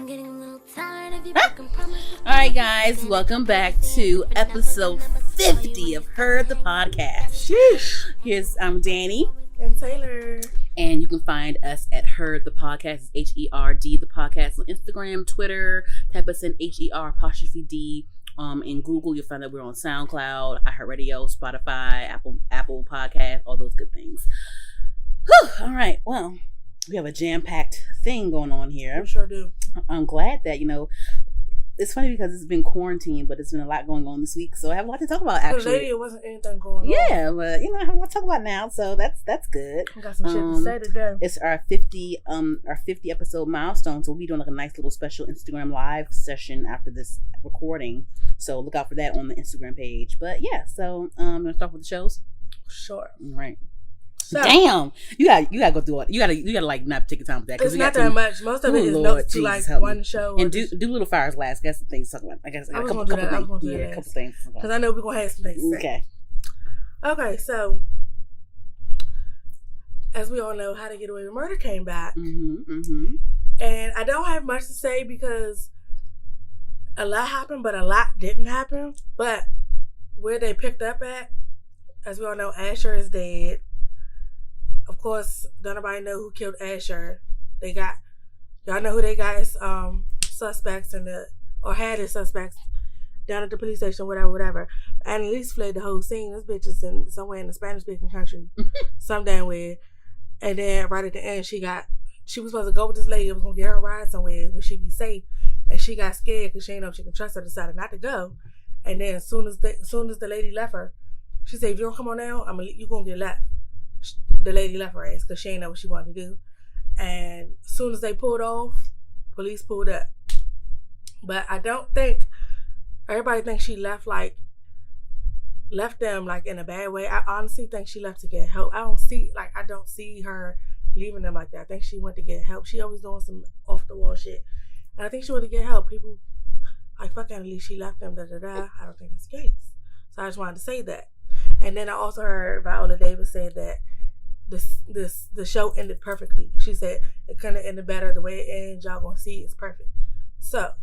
I'm getting a little tired of you broken promises. All right, guys, welcome back to episode 50 of Heard the Podcast. Sheesh. I'm Dani. And Taylor. And you can find us at Heard the Podcast, H-E-R-D, the podcast on Instagram, Twitter. Type us in H-E-R''D. In Google, you'll find that we're on SoundCloud, iHeartRadio, Spotify, Apple Podcast, all those good things. Whew, all right, well, we have a jam-packed thing going on here. We sure do. I'm glad that, it's funny because it's been quarantine, but it's been a lot going on this week, so I have a lot to talk about, actually. Lady, it wasn't anything going on. Yeah, but, I have a lot to talk about now, so that's good. We got some shit to say today. It's our 50 episode milestone, so we'll be doing like a nice little special Instagram live session after this recording, so look out for that on the Instagram page. But yeah, so I'm gonna start with the shows. Sure. All right. So, damn, you gotta go through it. You gotta like not take your time with that. It's not that much. Most of it is notes to like one show. And do little fires last. Got some things to talk about. I guess I was gonna do that. I was gonna do that. A couple things. Because I know we're gonna have some things to say. Okay, so as we all know, How to Get Away with Murder came back. And I don't have much to say because a lot happened, but a lot didn't happen. But where they picked up at, as we all know, Asher is dead. Of course, don't nobody know who killed Asher. Y'all know who they got as suspects or had as suspects down at the police station, whatever. And at least fled the whole scene. This bitch is somewhere in the Spanish-speaking country, some damn way. And then right at the end, she was supposed to go with this lady that was gonna get her a ride somewhere where she'd be safe, and she got scared because she didn't know if she could trust her. Decided not to go. And then as soon as the lady left her, she said, "If you don't come on now, you gonna get left." The lady left her ass because she didn't know what she wanted to do. And as soon as they pulled off, police pulled up. But I don't think everybody thinks she left them like in a bad way. I honestly think she left to get help. I don't see her leaving them like that. I think she went to get help. She always doing some off the wall shit. And I think she went to get help. People like, fuck, at least she left them, I don't think that's the case. So I just wanted to say that. And then I also heard Viola Davis said that the show ended perfectly. She said it couldn't have ended better. The way it ends, y'all gonna see it's perfect. So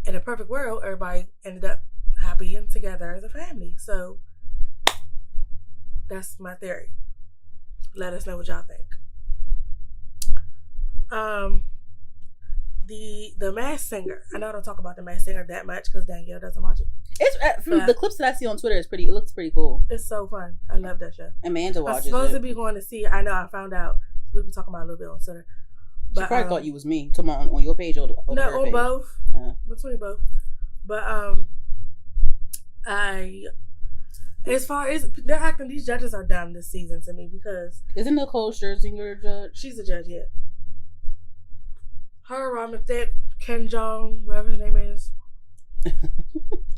in a perfect world, everybody ended up happy and together as a family. So that's my theory. Let us know what y'all think. The Masked Singer. I know I don't talk about The Masked Singer that much because Danielle doesn't watch it. It's from the clips that I see on Twitter. It looks pretty cool. It's so fun. I love that show. Amanda watches it. I'm supposed to be going to see it. I know. I found out. We've been talking about it a little bit on Twitter. But, she probably thought you was me. Talking about on your page or no, her on page. Both. Between both. But as far as they're acting, these judges are dumb this season to me because isn't Nicole Scherzinger a judge? She's a judge, yeah. Her, Promithes, Ken Jong, whatever his name is.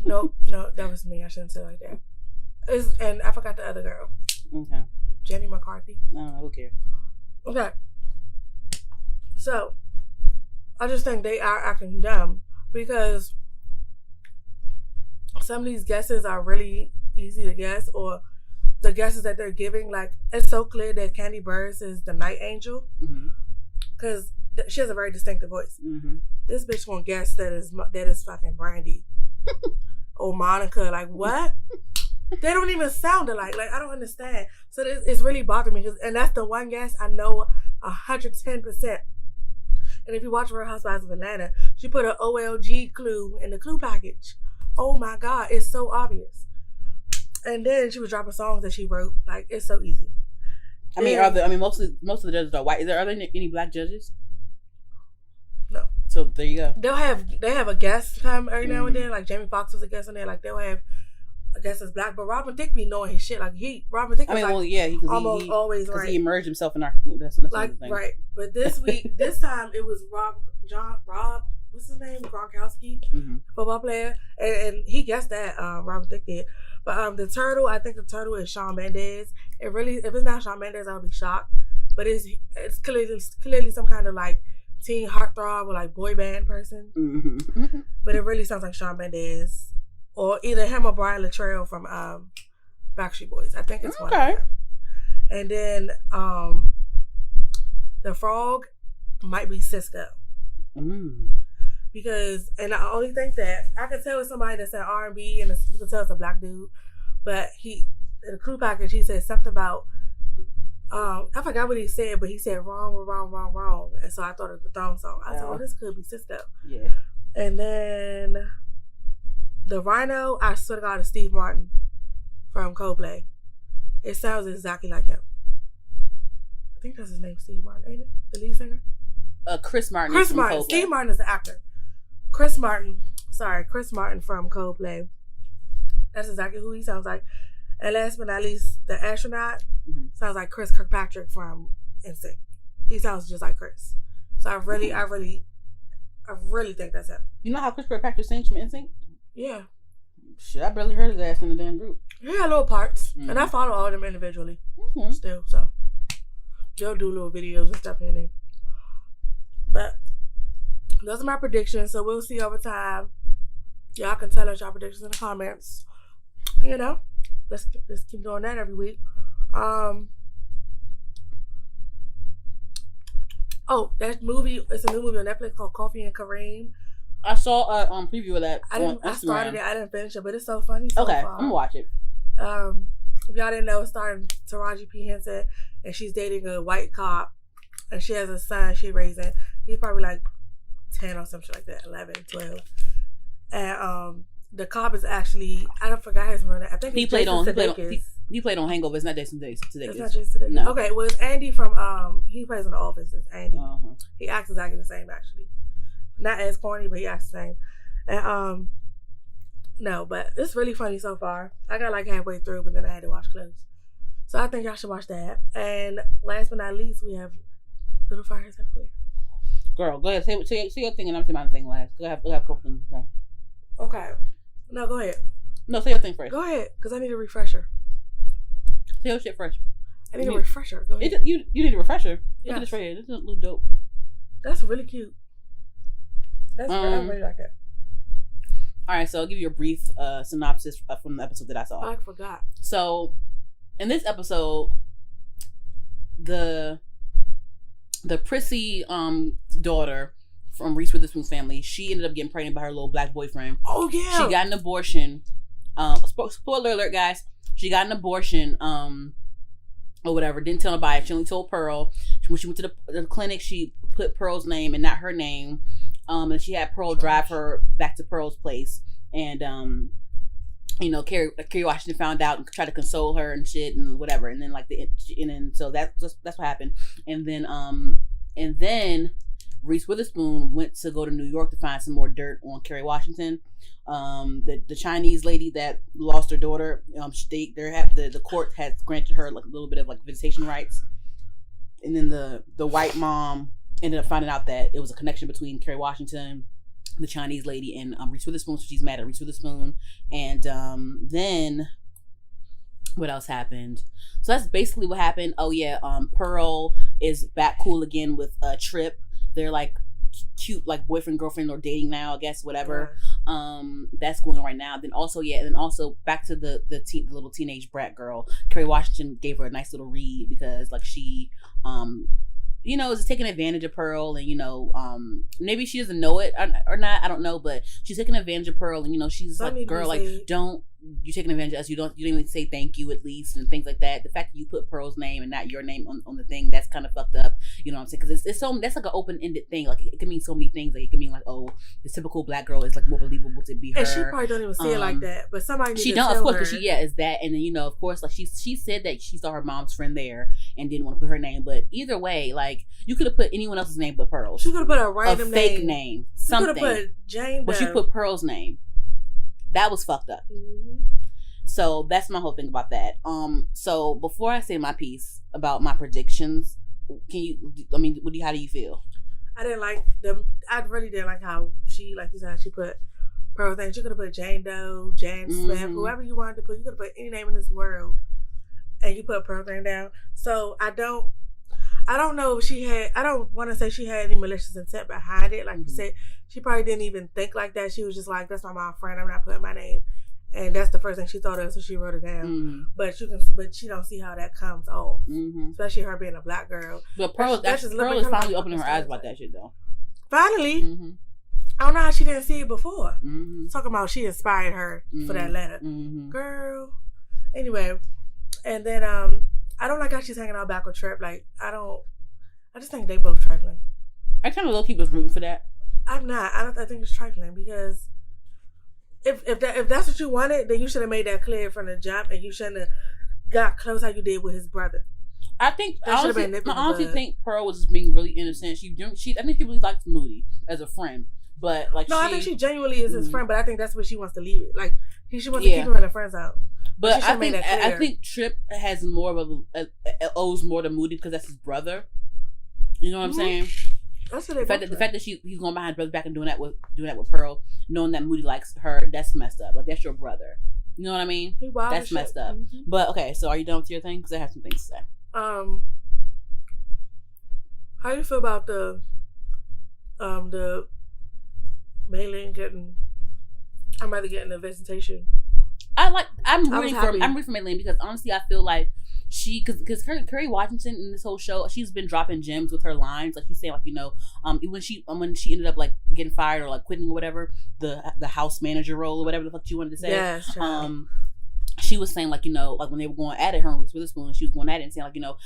No, that was me. I shouldn't say it like that. And I forgot the other girl. Okay. Jenny McCarthy. No, who cares? Okay. So, I just think they are acting dumb because some of these guesses are really easy to guess, or the guesses that they're giving, like, it's so clear that Candy Burris is the Night Angel because she has a very distinctive voice. This bitch won't guess that is fucking Brandy or Monica. Like, what? They don't even sound alike. Like, I don't understand. So it's really bothering me and that's the one guess I know 110%. And if you watch Real Housewives of Atlanta, she put an OLG clue in the clue package. Oh my God, it's so obvious. And then she was dropping songs that she wrote. Like, it's so easy. Most of the judges are white. Are there any black judges? No. So there you go. They have a guest come every now and then. Like Jamie Foxx was a guest on there. Like they'll have a guest that's black, but Robin Thicke be knowing his shit. Like Robin Thicke was almost always right. He immersed himself in our that's like thing. Right. But this time it was Rob. What's his name? Gronkowski, football player, and he guessed that. Robin Thicke did. But the turtle, I think the turtle is Shawn Mendes. If it's not Shawn Mendes, I would be shocked. But it's clearly some kind of like teen heartthrob or like boy band person. But it really sounds like Shawn Mendes, or either him or Brian Latrell from Backstreet Boys. I think it's one of them. And then the frog might be Cisco. Because, and I only think that I could tell it's somebody that's in R&B, and you can tell it's a black dude, but in the clue package, he said something about, I forgot what he said, but he said wrong. And so I thought of the thong song. I said, oh, this could be Sisto. Yeah. And then the Rhino, I swear to God, is Steve Martin from Coldplay. It sounds exactly like him. I think that's his name, Steve Martin, ain't it? The lead singer? Chris Martin. Chris Martin. Coldplay. Steve Martin is the actor. Chris Martin from Coldplay. That's exactly who he sounds like. And last but not least, the astronaut sounds like Chris Kirkpatrick from NSYNC. He sounds just like Chris. So I really think that's him. You know how Chris Kirkpatrick sings from NSYNC? Yeah. Shit, I barely heard his ass in the damn group. He had little parts. And I follow all of them individually. Still, so they'll do little videos and stuff in there. But those are my predictions. So we'll see over time. Y'all can tell us your predictions in the comments. You know, let's keep doing that every week. That movie, it's a new movie on Netflix called Coffee and Kareem. I saw a preview of that. I started it. I didn't finish it, but it's so funny. So okay, far. I'm gonna watch it. If y'all didn't know, it's starring Taraji P. Henson, and she's dating a white cop, and she has a son she's raising. He's probably like 10 or something like that, 11, 12. And the cop is actually, I don't forget his name. I think he played on Hangover. It's not Jason Sudeikis. It's not Jason Sudeikis. No. Okay, well, it's Andy from he plays in The Office. It's Andy. He acts exactly the same, actually. Not as corny, but he acts the same. And no, but it's really funny so far. I got like halfway through, but then I had to watch close. So I think y'all should watch that. And last but not least, we have Little Fires Everywhere. Girl, go ahead. Say your thing, and I'm saying my thing last. Go ahead. Go ahead. Okay. No, go ahead. No, say your thing first. Go ahead, because I need a refresher. Say your shit first. I need a refresher. Go ahead. You need a refresher? Yeah. Look at this right here. This look dope. That's really cute. I really like that. All right, so I'll give you a brief synopsis from the episode that I saw. I forgot. So, in this episode, the prissy daughter from Reese Witherspoon's family, she ended up getting pregnant by her little black boyfriend. Oh yeah. She got an abortion. Spoiler alert, guys. She got an abortion. Or whatever. Didn't tell nobody. She only told Pearl. When she went to the clinic, she put Pearl's name and not her name. And she had Pearl drive her back to Pearl's place. And Kerry Washington found out and tried to console her and shit and whatever. And then so that's what happened. And then Reese Witherspoon went to go to New York to find some more dirt on Kerry Washington. The Chinese lady that lost her daughter, the court had granted her like a little bit of like visitation rights. And then the white mom ended up finding out that it was a connection between Kerry Washington, the Chinese lady, and Reese Witherspoon. So she's mad at Reese Witherspoon. And then what else happened? So that's basically what happened. Oh yeah, Pearl is back cool again with Trip. They're like cute, like boyfriend girlfriend or dating now, I guess, whatever. That's going on right now. Then also back to the little teenage brat girl. Kerry Washington gave her a nice little read because like she is taking advantage of Pearl, and maybe she doesn't know it or not, I don't know, but she's taking advantage of Pearl, and she's like, girl, like, don't you taking advantage of us, you didn't even say thank you at least, and things like that. The fact that you put Pearl's name and not your name on the thing, that's kind of fucked up, you know what I'm saying? Because it's so, that's like an open-ended thing, like it can mean so many things. Like it can mean like, oh, the typical black girl is like more believable to be her, and she probably don't even see it like that, but somebody needs she to don't, tell of course, her. because she is that. And then of course, like she said that she saw her mom's friend there and didn't want to put her name, but either way, like you could have put anyone else's name but Pearl's. She could have put a random fake name, something. She could have put Jane, but she put Pearl's name. That was fucked up. Mm-hmm. So that's my whole thing about that. So before I say my piece about my predictions, how do you feel? I didn't like them. I really didn't like how she, like you said, she put Pearl's name. She could have put Jane Doe, Jan Smith, whoever you wanted to put. You could have put any name in this world, and you put Pearl's name down. So I don't know if she had. I don't want to say she had any malicious intent behind it. Like you said, she probably didn't even think like that. She was just like, "That's my mom's friend. I'm not putting my name." And that's the first thing she thought of, so she wrote it down. But she don't see how that comes off, especially her being a black girl. But Pearl is finally opening her eyes about that shit, though. finally, I don't know how she didn't see it before. Talking about she inspired her for that letter. Girl. Anyway, and then I don't like how she's hanging out back with Trip. Like, I just think they both trifling. I kind of low-key was rooting for that. I'm not. I think it's trifling because if that's what you wanted, then you should have made that clear from the jump, and you shouldn't have got close how you did with his brother. I honestly think Pearl was just being really innocent. I think she really likes Moody as a friend, but like I think she genuinely is his friend, but I think that's where she wants to leave it. Like she wants to keep him in the friend zone. But I think Trip has more of owes more to Moody because that's his brother. You know what I'm saying? That's what the fact that he's going behind his brother back and doing that with Pearl, knowing that Moody likes her, that's messed up. Like that's your brother. You know what I mean? That's messed up. But okay, so are you done with your thing? Because I have some things to say. How you feel about the Maylin getting? I'm rather getting a visitation. I'm rooting for Maylin because honestly I feel like because Kerry Washington in this whole show, she's been dropping gems with her lines. Like she's saying, like, you know, when she ended up like getting fired or like quitting or whatever, the house manager role or whatever the fuck she wanted to say. Yes, she was saying, like, you know, like when they were going at it, her and Reese Witherspoon, she was going at it and saying, like, you know,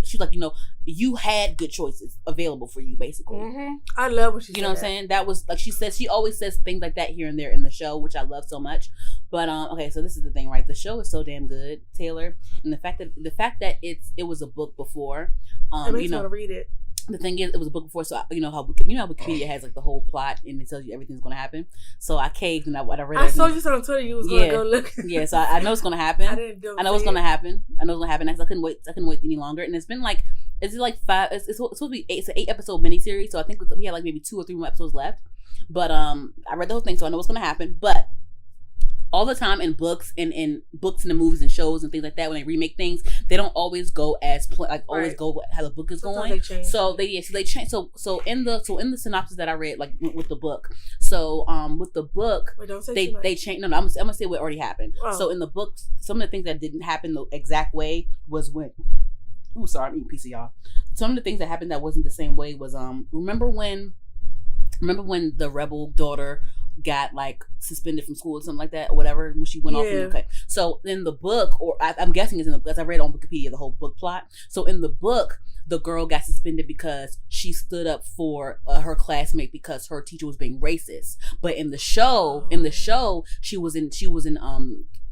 she's like, you know, you had good choices available for you, basically. I love what she said. You know what I'm saying? That was, like, she always says things like that here and there in the show, which I love so much. But, okay, so this is the thing, right? The show is so damn good, Taylor. And the fact that it was a book before, it makes me want to read it. The thing is, it was a book before, so you know how Wikipedia has like the whole plot and it tells you everything's going to happen. So I caved and I read. I saw you said on Twitter you was going to go look. Yeah, so I know it's going to happen. I know it's going to happen. Because I couldn't wait. I couldn't wait any longer. And it's been like, it's supposed to be it's an 8-episode miniseries. So I think we had like maybe 2 or 3 more episodes left. But I read the whole thing, so I know what's going to happen. But all the time in books and the movies and shows and things like that, when they remake things, they don't always go always go how the book is going. They change. So they change. So in the synopsis that I read, like with the book, so with the book, wait, don't say they change. No, I'm gonna say what already happened. Oh. So in the book, some of the things that didn't happen the exact way was when. Ooh, sorry, I'm eating pizza, y'all. Some of the things that happened that wasn't the same way was remember when the rebel daughter got like suspended from school or something like that or whatever when she went off. Okay, so in the book, or I'm guessing it's in the book, as I read on Wikipedia the whole book plot. So in the book, the girl got suspended because she stood up for her classmate because her teacher was being racist. But in the show, she was in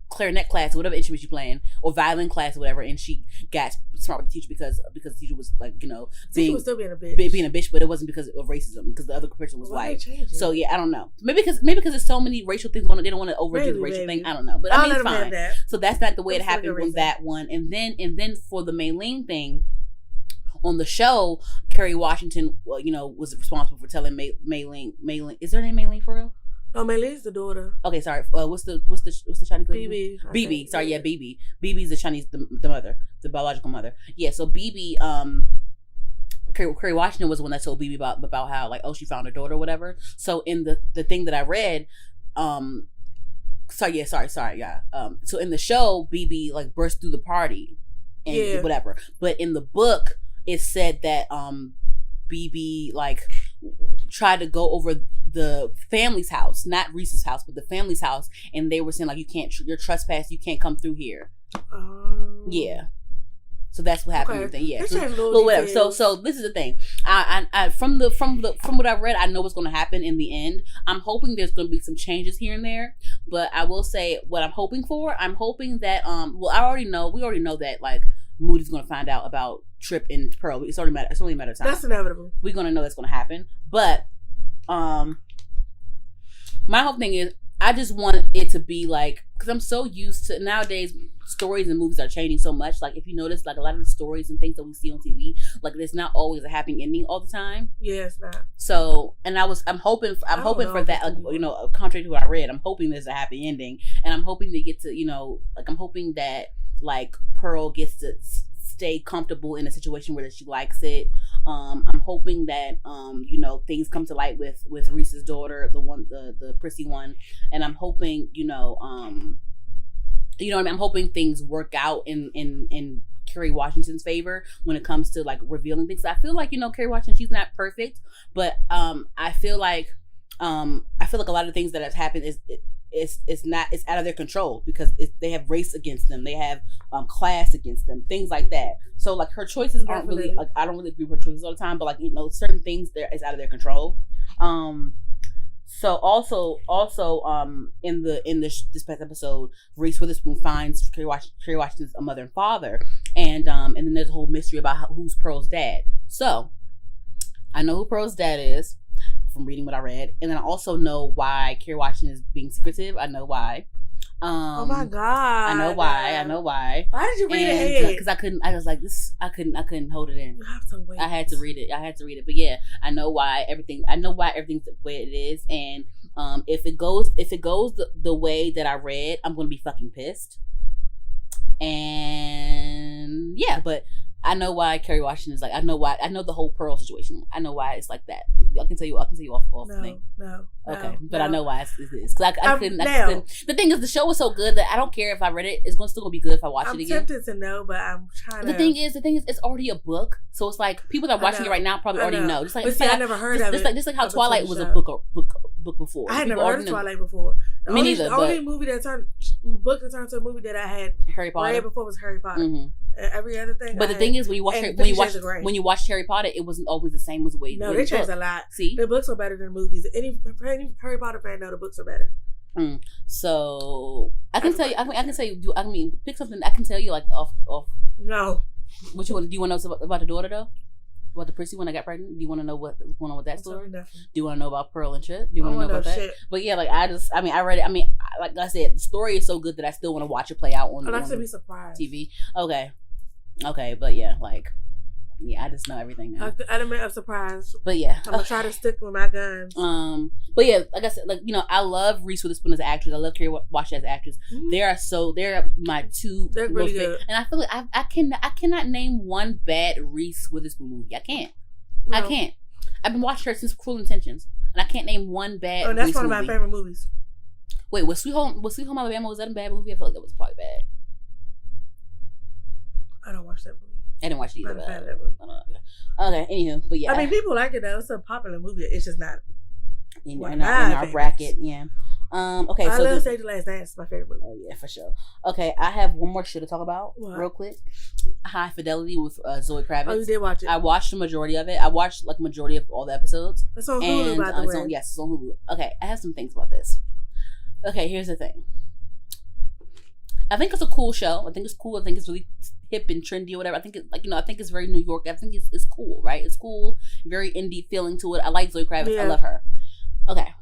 clarinet class or whatever instrument she's playing, or violin class or whatever, and she got smart with the teacher because the teacher was like, you know, was still being a bitch, but it wasn't because of racism, because the other person was white. So yeah, I don't know. Maybe because there's so many racial things going on, they don't want to overdo the racial thing. I don't know, but I mean, it's fine. So that's not the way it happened with that one. And then for the Maylin thing. On the show, Kerry Washington, you know, was responsible for telling Maylin. Is her name Maylin for real? No, Maylin's the daughter. Okay, sorry. What's the Chinese lady? BB. Sorry, yeah, BB. BB's the Chinese, the mother, the biological mother. Yeah, so BB, Kerry Washington was the one that told BB about how, like, oh, she found her daughter or whatever. So in the thing that I read, so in the show, BB like burst through the party and whatever. But in the book, it said that BB like tried to go over the family's house, not Reese's house, but the family's house, and they were saying like, you're trespassing, you can't come through here. Yeah. So that's what happened with them. Yeah. So whatever. So this is the thing. I from what I've read, I know what's going to happen in the end. I'm hoping there's going to be some changes here and there, but I will say what I'm hoping for. I'm hoping that we already know that like Moody's going to find out about Trip and Pearl. It's only a matter of time. That's inevitable. We're going to know that's going to happen. But my whole thing is, I just want it to be like, because I'm so used to nowadays, stories and movies are changing so much. Like if you notice, like a lot of the stories and things that we see on TV, like there's not always a happy ending all the time. Yeah, it's not. So, and I'm hoping for that. Like, you know, contrary to what I read, I'm hoping there's a happy ending, and I'm hoping they get to, you know, like I'm hoping that like Pearl gets to stay comfortable in a situation where she likes it. I'm hoping that you know, things come to light with Reese's daughter, the prissy one, and I'm hoping, you know what I mean? I'm hoping things work out in Kerry Washington's favor when it comes to like revealing things. I feel like, you know, Kerry Washington, she's not perfect, but I feel like a lot of things that have happened it's out of their control because they have race against them, they have class against them, things like that. So like her choices aren't really like, I don't really agree with her choices all the time, but like, you know, certain things there is out of their control. So also in this past episode, Reese Witherspoon finds Kerry Washington's mother and father, and then there's a whole mystery about who's Pearl's dad. So I know who Pearl's dad is from reading what I read, and then I also know why Kerry Washington is being secretive. I know why. Oh my god! I know why. Why did you read it? Because I couldn't. I was like this. I couldn't hold it in. You have to wait. I had to read it. But yeah, I know why everything's the way it is, and if it goes the way that I read, I'm gonna be fucking pissed. And yeah, but I know why Kerry Washington is like. I know the whole Pearl situation. I know why it's like that. I can tell you off the thing. No. Okay, but I know why it's because I couldn't. The thing is, the show was so good that I don't care if I read it. It's still gonna be good if I watch it again. I'm tempted to know, but I'm trying. The thing is, it's already a book, so it's like people that are watching it right now probably already know. Just like, I never heard of it. Just like how Twilight was a book before. I had never heard of Twilight before. Me neither. The only movie that turned to a movie that I had Harry Potter read before was Harry Potter. Mm-hmm. Every other thing. But the thing is, when you watch Harry Potter, it wasn't always the same as the way. No, they changed a lot. See, the books are better than the movies. Any Harry Potter fan know the books are better. So I can tell you. I can tell you. I mean, pick something. I can tell you like off. No. What you want? Do you want to know about the daughter though? About the prissy when I got pregnant? Do you want to know what's going on with that story? Do you want to know about Pearl and shit? Do you want to know about that? Shit. But yeah, like I read it. I mean, like I said, the story is so good that I still want to watch it play out on. I'd like to be surprised. TV. Okay, but yeah, like, yeah, I just know everything now. Element of surprise. But yeah, I'm gonna try to stick with my guns. But yeah, like I said, like, you know, I love Reese Witherspoon as an actress. I love Kerry Washington as an actress. Mm-hmm. They're my two. They're really good. And I feel like I cannot name one bad Reese Witherspoon movie. I can't. No. I can't. I've been watching her since Cruel Intentions, and I can't name one bad. Oh, that's Reese one of my favorite movies. Wait, was Sweet Home Alabama? Was that a bad movie? I feel like that was probably bad. I don't watch that movie. I didn't watch it either. I'm not a fan of that movie. Okay, anywho, but yeah. I mean, people like it though. It's a popular movie. It's just not in our bracket. Yeah. Okay. I love Say the Last Dance. It's my favorite movie. Oh yeah, for sure. Okay, I have one more shit to talk about real quick. High Fidelity with Zoe Kravitz. Oh, you did watch it? I watched the majority of it. I watched like majority of all the episodes. It's on Hulu, by the way. Yes, it's on Hulu. Okay, I have some things about this. Okay, here's the thing. I think it's a cool show. I think it's cool. I think it's really hip and trendy or whatever. I think it's like, you know, I think it's very New York. I think it's cool, right? It's cool, very indie feeling to it. I like Zoe Kravitz. Yeah. I love her. Okay,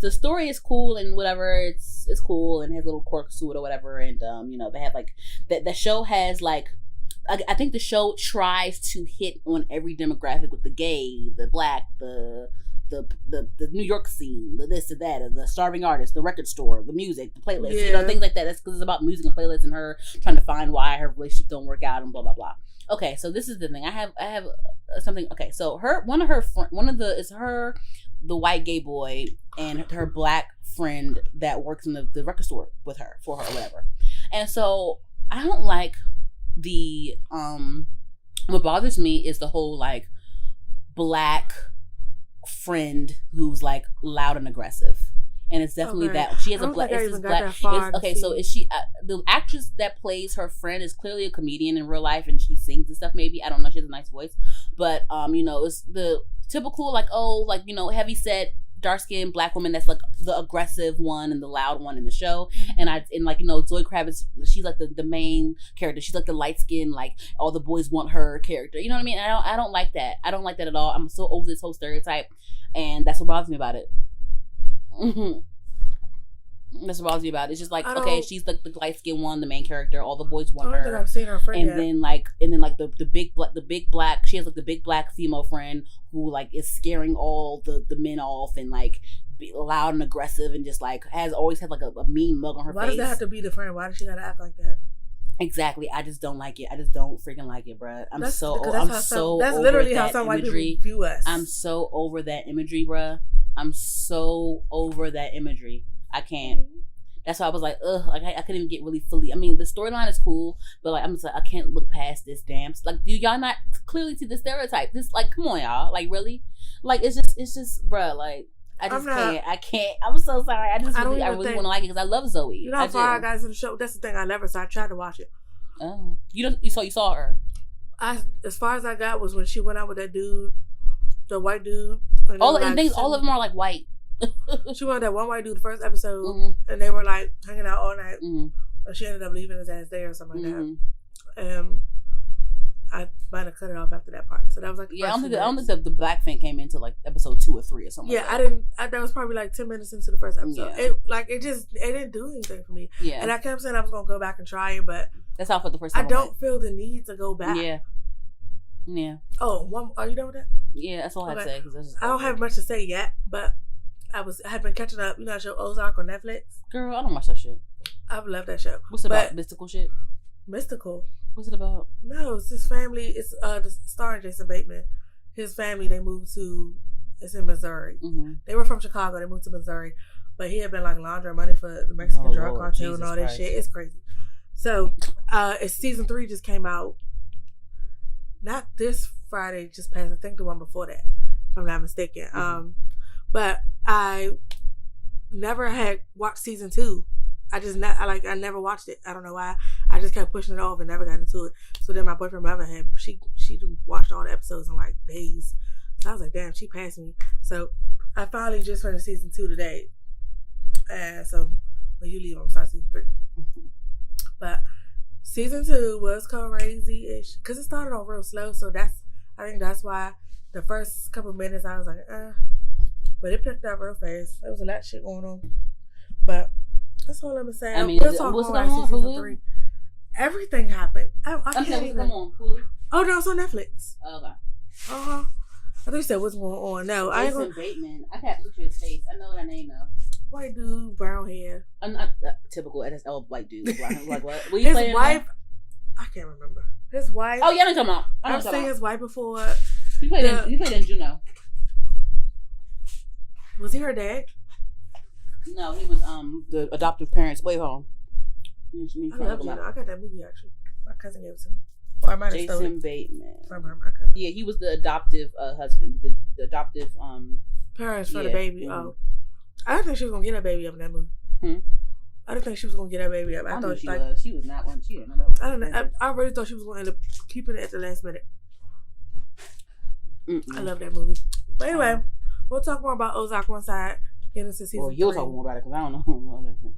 the story is cool and whatever. It's cool and has little quirks to it or whatever. And you know, they have like the show has like, I think the show tries to hit on every demographic with the gay, the black, the New York scene, the this, the that, the starving artist, the record store, the music, the playlist, you know, things like that. That's because it's about music and playlists and her trying to find why her relationship don't work out and blah blah blah. Okay, so this is the thing. I have something. Okay, so the white gay boy and her black friend that works in the record store for her or whatever. And so I don't like what bothers me is the whole like black friend who's like loud and aggressive, and it's definitely that she has a black. So is she the actress that plays her friend is clearly a comedian in real life, and she sings and stuff. Maybe I don't know. She has a nice voice, but you know, it's the typical like you know, heavy set dark skinned black woman that's like the aggressive one and the loud one in the show. And like, you know, Zoe Kravitz, she's like the main character. She's like the light skinned, like all the boys want her character. You know what I mean? I don't like that. I don't like that at all. I'm so over this whole stereotype, and that's what bothers me about it. That's what bothers me about it. It's just like, okay, she's like the light skinned one, the main character. All the boys want her. I don't think I've seen her friend yet. Then like the big black. She has like the big black female friend who like is scaring all the men off and like be loud and aggressive and just like always had like a mean mug on her face. Why does that have to be the friend? Why does she gotta act like that? Exactly. I just don't like it. I just don't freaking like it, bruh. That's literally how some white people view us. I'm so over that imagery, bruh. I'm so over that imagery. I can't. That's why I was like, ugh, like I couldn't even get really fully. I mean, the storyline is cool, but like I'm just like, I can't look past this damn. Like, do y'all not clearly see the stereotype? This, like, come on, y'all, like, really, like, it's just, bruh, like, I can't. I'm so sorry. I really want to like it because I love Zoe. You know how far I got into the show? That's the thing. I never saw. I tried to watch it. Oh, you saw her. As far as I got was when she went out with that dude, the white dude. All of them are like white. She went with that one white dude the first episode, and they were like hanging out all night. And she ended up leaving his ass there or something like that. I might have cut it off after that part. So that was like I don't think the black thing came into like episode 2 or 3 or something. Yeah, like that was probably like 10 minutes into the first episode. Yeah. It didn't do anything for me. Yeah, and I kept saying I was gonna go back and try it, but that's how for the first time. I don't feel the need to go back. Yeah. Oh, are you done with that? Yeah, that's all I had to say. I don't have much to say yet, but I have been catching up. You know that show Ozark on Netflix? Girl, I don't watch that shit. I've loved that show. What's it about? Mystical shit? Mystical? What's it about? No, it's his family. It's starring Jason Bateman. His family, they moved to, it's in Missouri. They were from Chicago. They moved to Missouri. But he had been like laundering money for the Mexican drug cartel and all that shit. It's crazy. So, it's season 3 just came out. Not this Friday, just passed. I think the one before that, if I'm not mistaken. But I never had watched season 2. I never watched it. I don't know why. I just kept pushing it off and never got into it. So then my boyfriend mother she watched all the episodes in like days. So I was like, damn, she passed me. So I finally just finished season 2 today. And so when you leave, I'm starting season 3. But season 2 was crazy-ish because it started on real slow. So I think that's why the first couple minutes I was like, but it picked up real fast. There was a lot of shit going on. But that's all I'm gonna say. I mean, we'll talk more about season 3. Everything happened. I can't even. Come on, Hulu. Oh no, it's on Netflix. Okay. I thought you said what's going on. No, I ain't gonna. Bateman. I can't picture his face. I know her name though. White dude, brown hair. I'm not typical NSL white dude. Like what? His wife. I can't remember. His wife. Oh yeah, I'm talking about. I've seen his wife before. He played in Juno. Was he her dad? No, he was the adoptive parents' way home. I love Juno. I got that movie actually. My cousin gave it to me. Or I might have stolen it. Jason Bateman. From her, my cousin. Yeah, he was the adoptive husband. The adoptive parents for the baby. Oh, I didn't think she was gonna get her baby up in that movie. I didn't think she was gonna get her baby up. I thought she was not one. I don't know. I really thought she was gonna end up keeping it at the last minute. I love that movie. But anyway, we'll talk more about Ozark once I get into season 3. You'll talk more about it because I don't know that shit.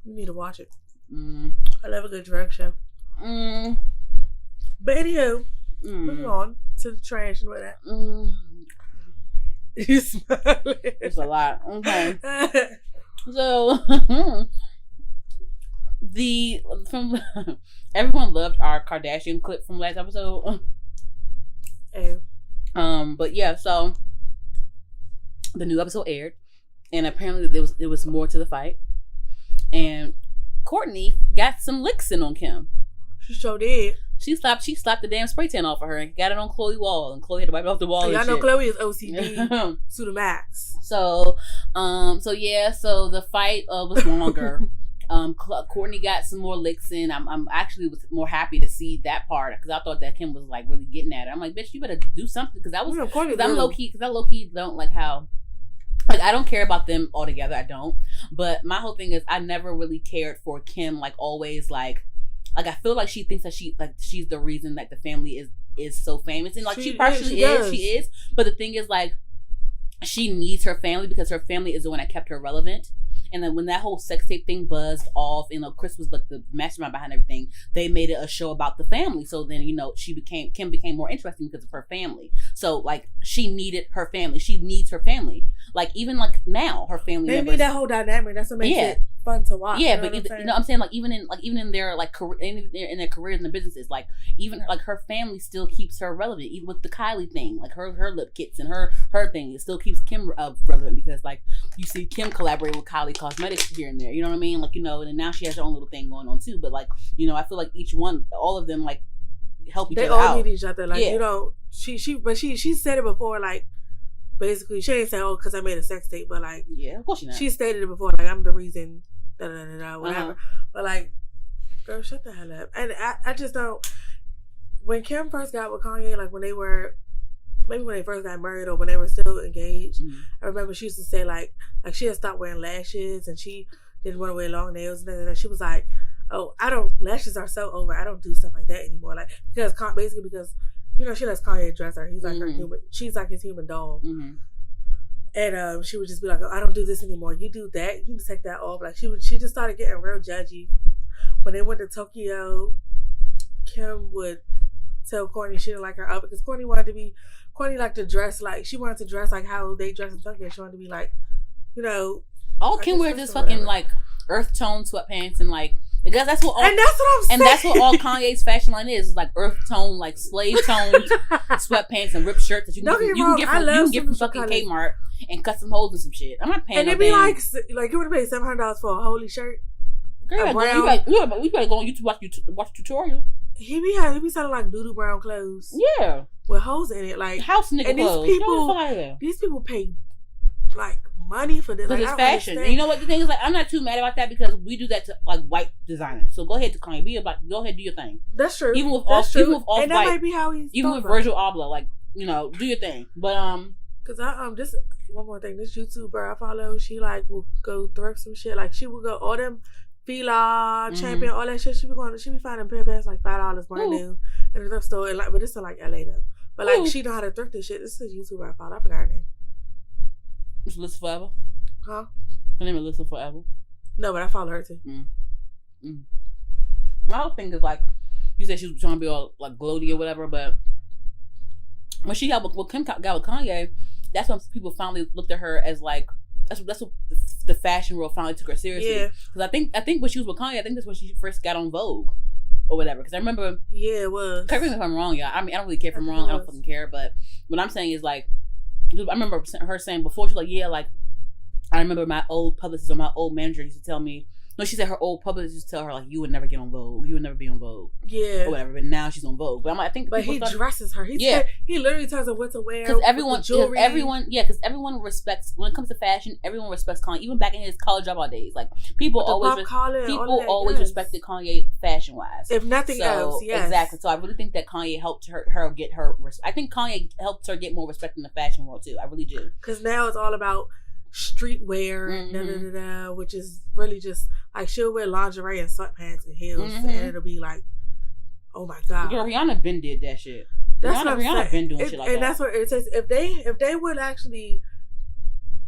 You need to watch it. I love a good drug show. But anywho, moving on to the trash and whatnot. You smiling? It's a lot. Okay. So everyone loved our Kardashian clip from last episode. But yeah, so the new episode aired, and apparently there was more to the fight, and Kourtney got some licks in on Kim. She sure did. She slapped the damn spray tan off of her and got it on Chloe wall, and Chloe had to wipe it off the wall. Y'all know Chloe is OCD to the max. So the fight was longer. Kourtney got some more licks in. I'm actually was more happy to see that part because I thought that Kim was like really getting at her. I'm like, bitch, you better do something because I'm low key don't like how. Like, I don't care about them altogether. I don't. But my whole thing is I never really cared for Kim. Like always, like I feel like she thinks that she's the reason that the family is so famous, and like she partially is. She is. But the thing is, like, she needs her family because her family is the one that kept her relevant. And then when that whole sex tape thing buzzed off, and Chris was like the mastermind behind everything, they made it a show about the family. So then, Kim became more interesting because of her family. So like she needed her family. She needs her family. Like even like now, her family members. Maybe that whole dynamic. That's what makes it fun to watch. Yeah, but I'm saying like even in their like career, in their careers and their businesses, like even like her family still keeps her relevant. Even with the Kylie thing, like her lip kits and her thing, it still keeps Kim relevant because like you see Kim collaborating with Kylie Cosmetics here and there. You know what I mean? Like and now she has her own little thing going on too. But like I feel like all of them like help each other out. They all need each other. Like she said it before. Like basically, she ain't say because I made a sex tape, but like of course she not. She stated it before. Like I'm the reason whatever. But like, girl, shut the hell up. And I just don't. When Kim first got with Kanye, like when they first got married or when they were still engaged, I remember she used to say like she had stopped wearing lashes and she didn't want to wear long nails and she was like, oh, lashes are so over. I don't do stuff like that anymore. Like because you know she lets Kanye dress her. He's like her human. She's like his human doll. And she would just be like, oh, I don't do this anymore. You do that. You need to take that off. Like she just started getting real judgy. When they went to Tokyo, Kim would tell Kourtney she didn't like her outfit because Kourtney liked to dress like she wanted to dress like how they dress in Tokyo. She wanted to be like, you know. All Kim wears is fucking like earth tone sweatpants and like because that's what all, and that's what I'm saying. And that's what all Kanye's fashion line is like earth tone, like slave toned sweatpants and ripped shirts that you can get from fucking Kmart and custom holes and some shit. I'm not paying. And it'd be like you would pay $700 for a holy shirt. Girl, we better go on YouTube watch tutorial. He be selling like doodoo brown clothes. Yeah, with holes in it, like house nigga clothes. These people pay like money for this. Because it's fashion. And you know what the thing is? Like, I'm not too mad about that because we do that to like white designers. So go ahead to Kanye. Go ahead, do your thing. That's true. Even with off and that might be how he's. Even with Virgil Abloh, like you know, do your thing. But because this one more thing. This YouTuber I follow, she like will go thrift some shit. Like she will go all them Fila, Champion, all that shit. She be finding pair of pants like $5 brand new in the thrift store. And like, but it's in like LA though. But like she know how to thrift this shit. This is a YouTuber I follow. I forgot her name. It's Alyssa Forever? Huh? Her name is Alyssa Forever? No, but I follow her too. My whole thing is like, you said she was trying to be all like gloaty or whatever, but when she got with Kim got with Kanye, that's when people finally looked at her as like, that's what the fashion world finally took her seriously. Yeah. Because I think when she was with Kanye, I think that's when she first got on Vogue or whatever. Because I remember. Yeah, it was. Correct me if I'm wrong, y'all. I mean, I don't really care if I'm wrong. I don't fucking care. But what I'm saying is like, I remember her saying before, she's like, yeah, like, I remember my old publicist or my old manager used to tell me, no, she said her old publicist used to tell her, like, you would never get on Vogue. You would never be on Vogue. Yeah. Or whatever. But now she's on Vogue. But I think. But he dresses her. He literally tells her what to wear. Because everyone respects, when it comes to fashion, everyone respects Kanye. Even back in his college dropout days. Like, people always respected Kanye fashion wise. If nothing else, yes. Exactly. So I really think that Kanye helped her get her. I think Kanye helped her get more respect in the fashion world too. I really do. Because now it's all about streetwear, which is really just like she'll wear lingerie and sweatpants and heels, and it'll be like, oh my god, girl, Rihanna been did that shit. That's Rihanna been doing shit like that. And that's what it says. If they would actually,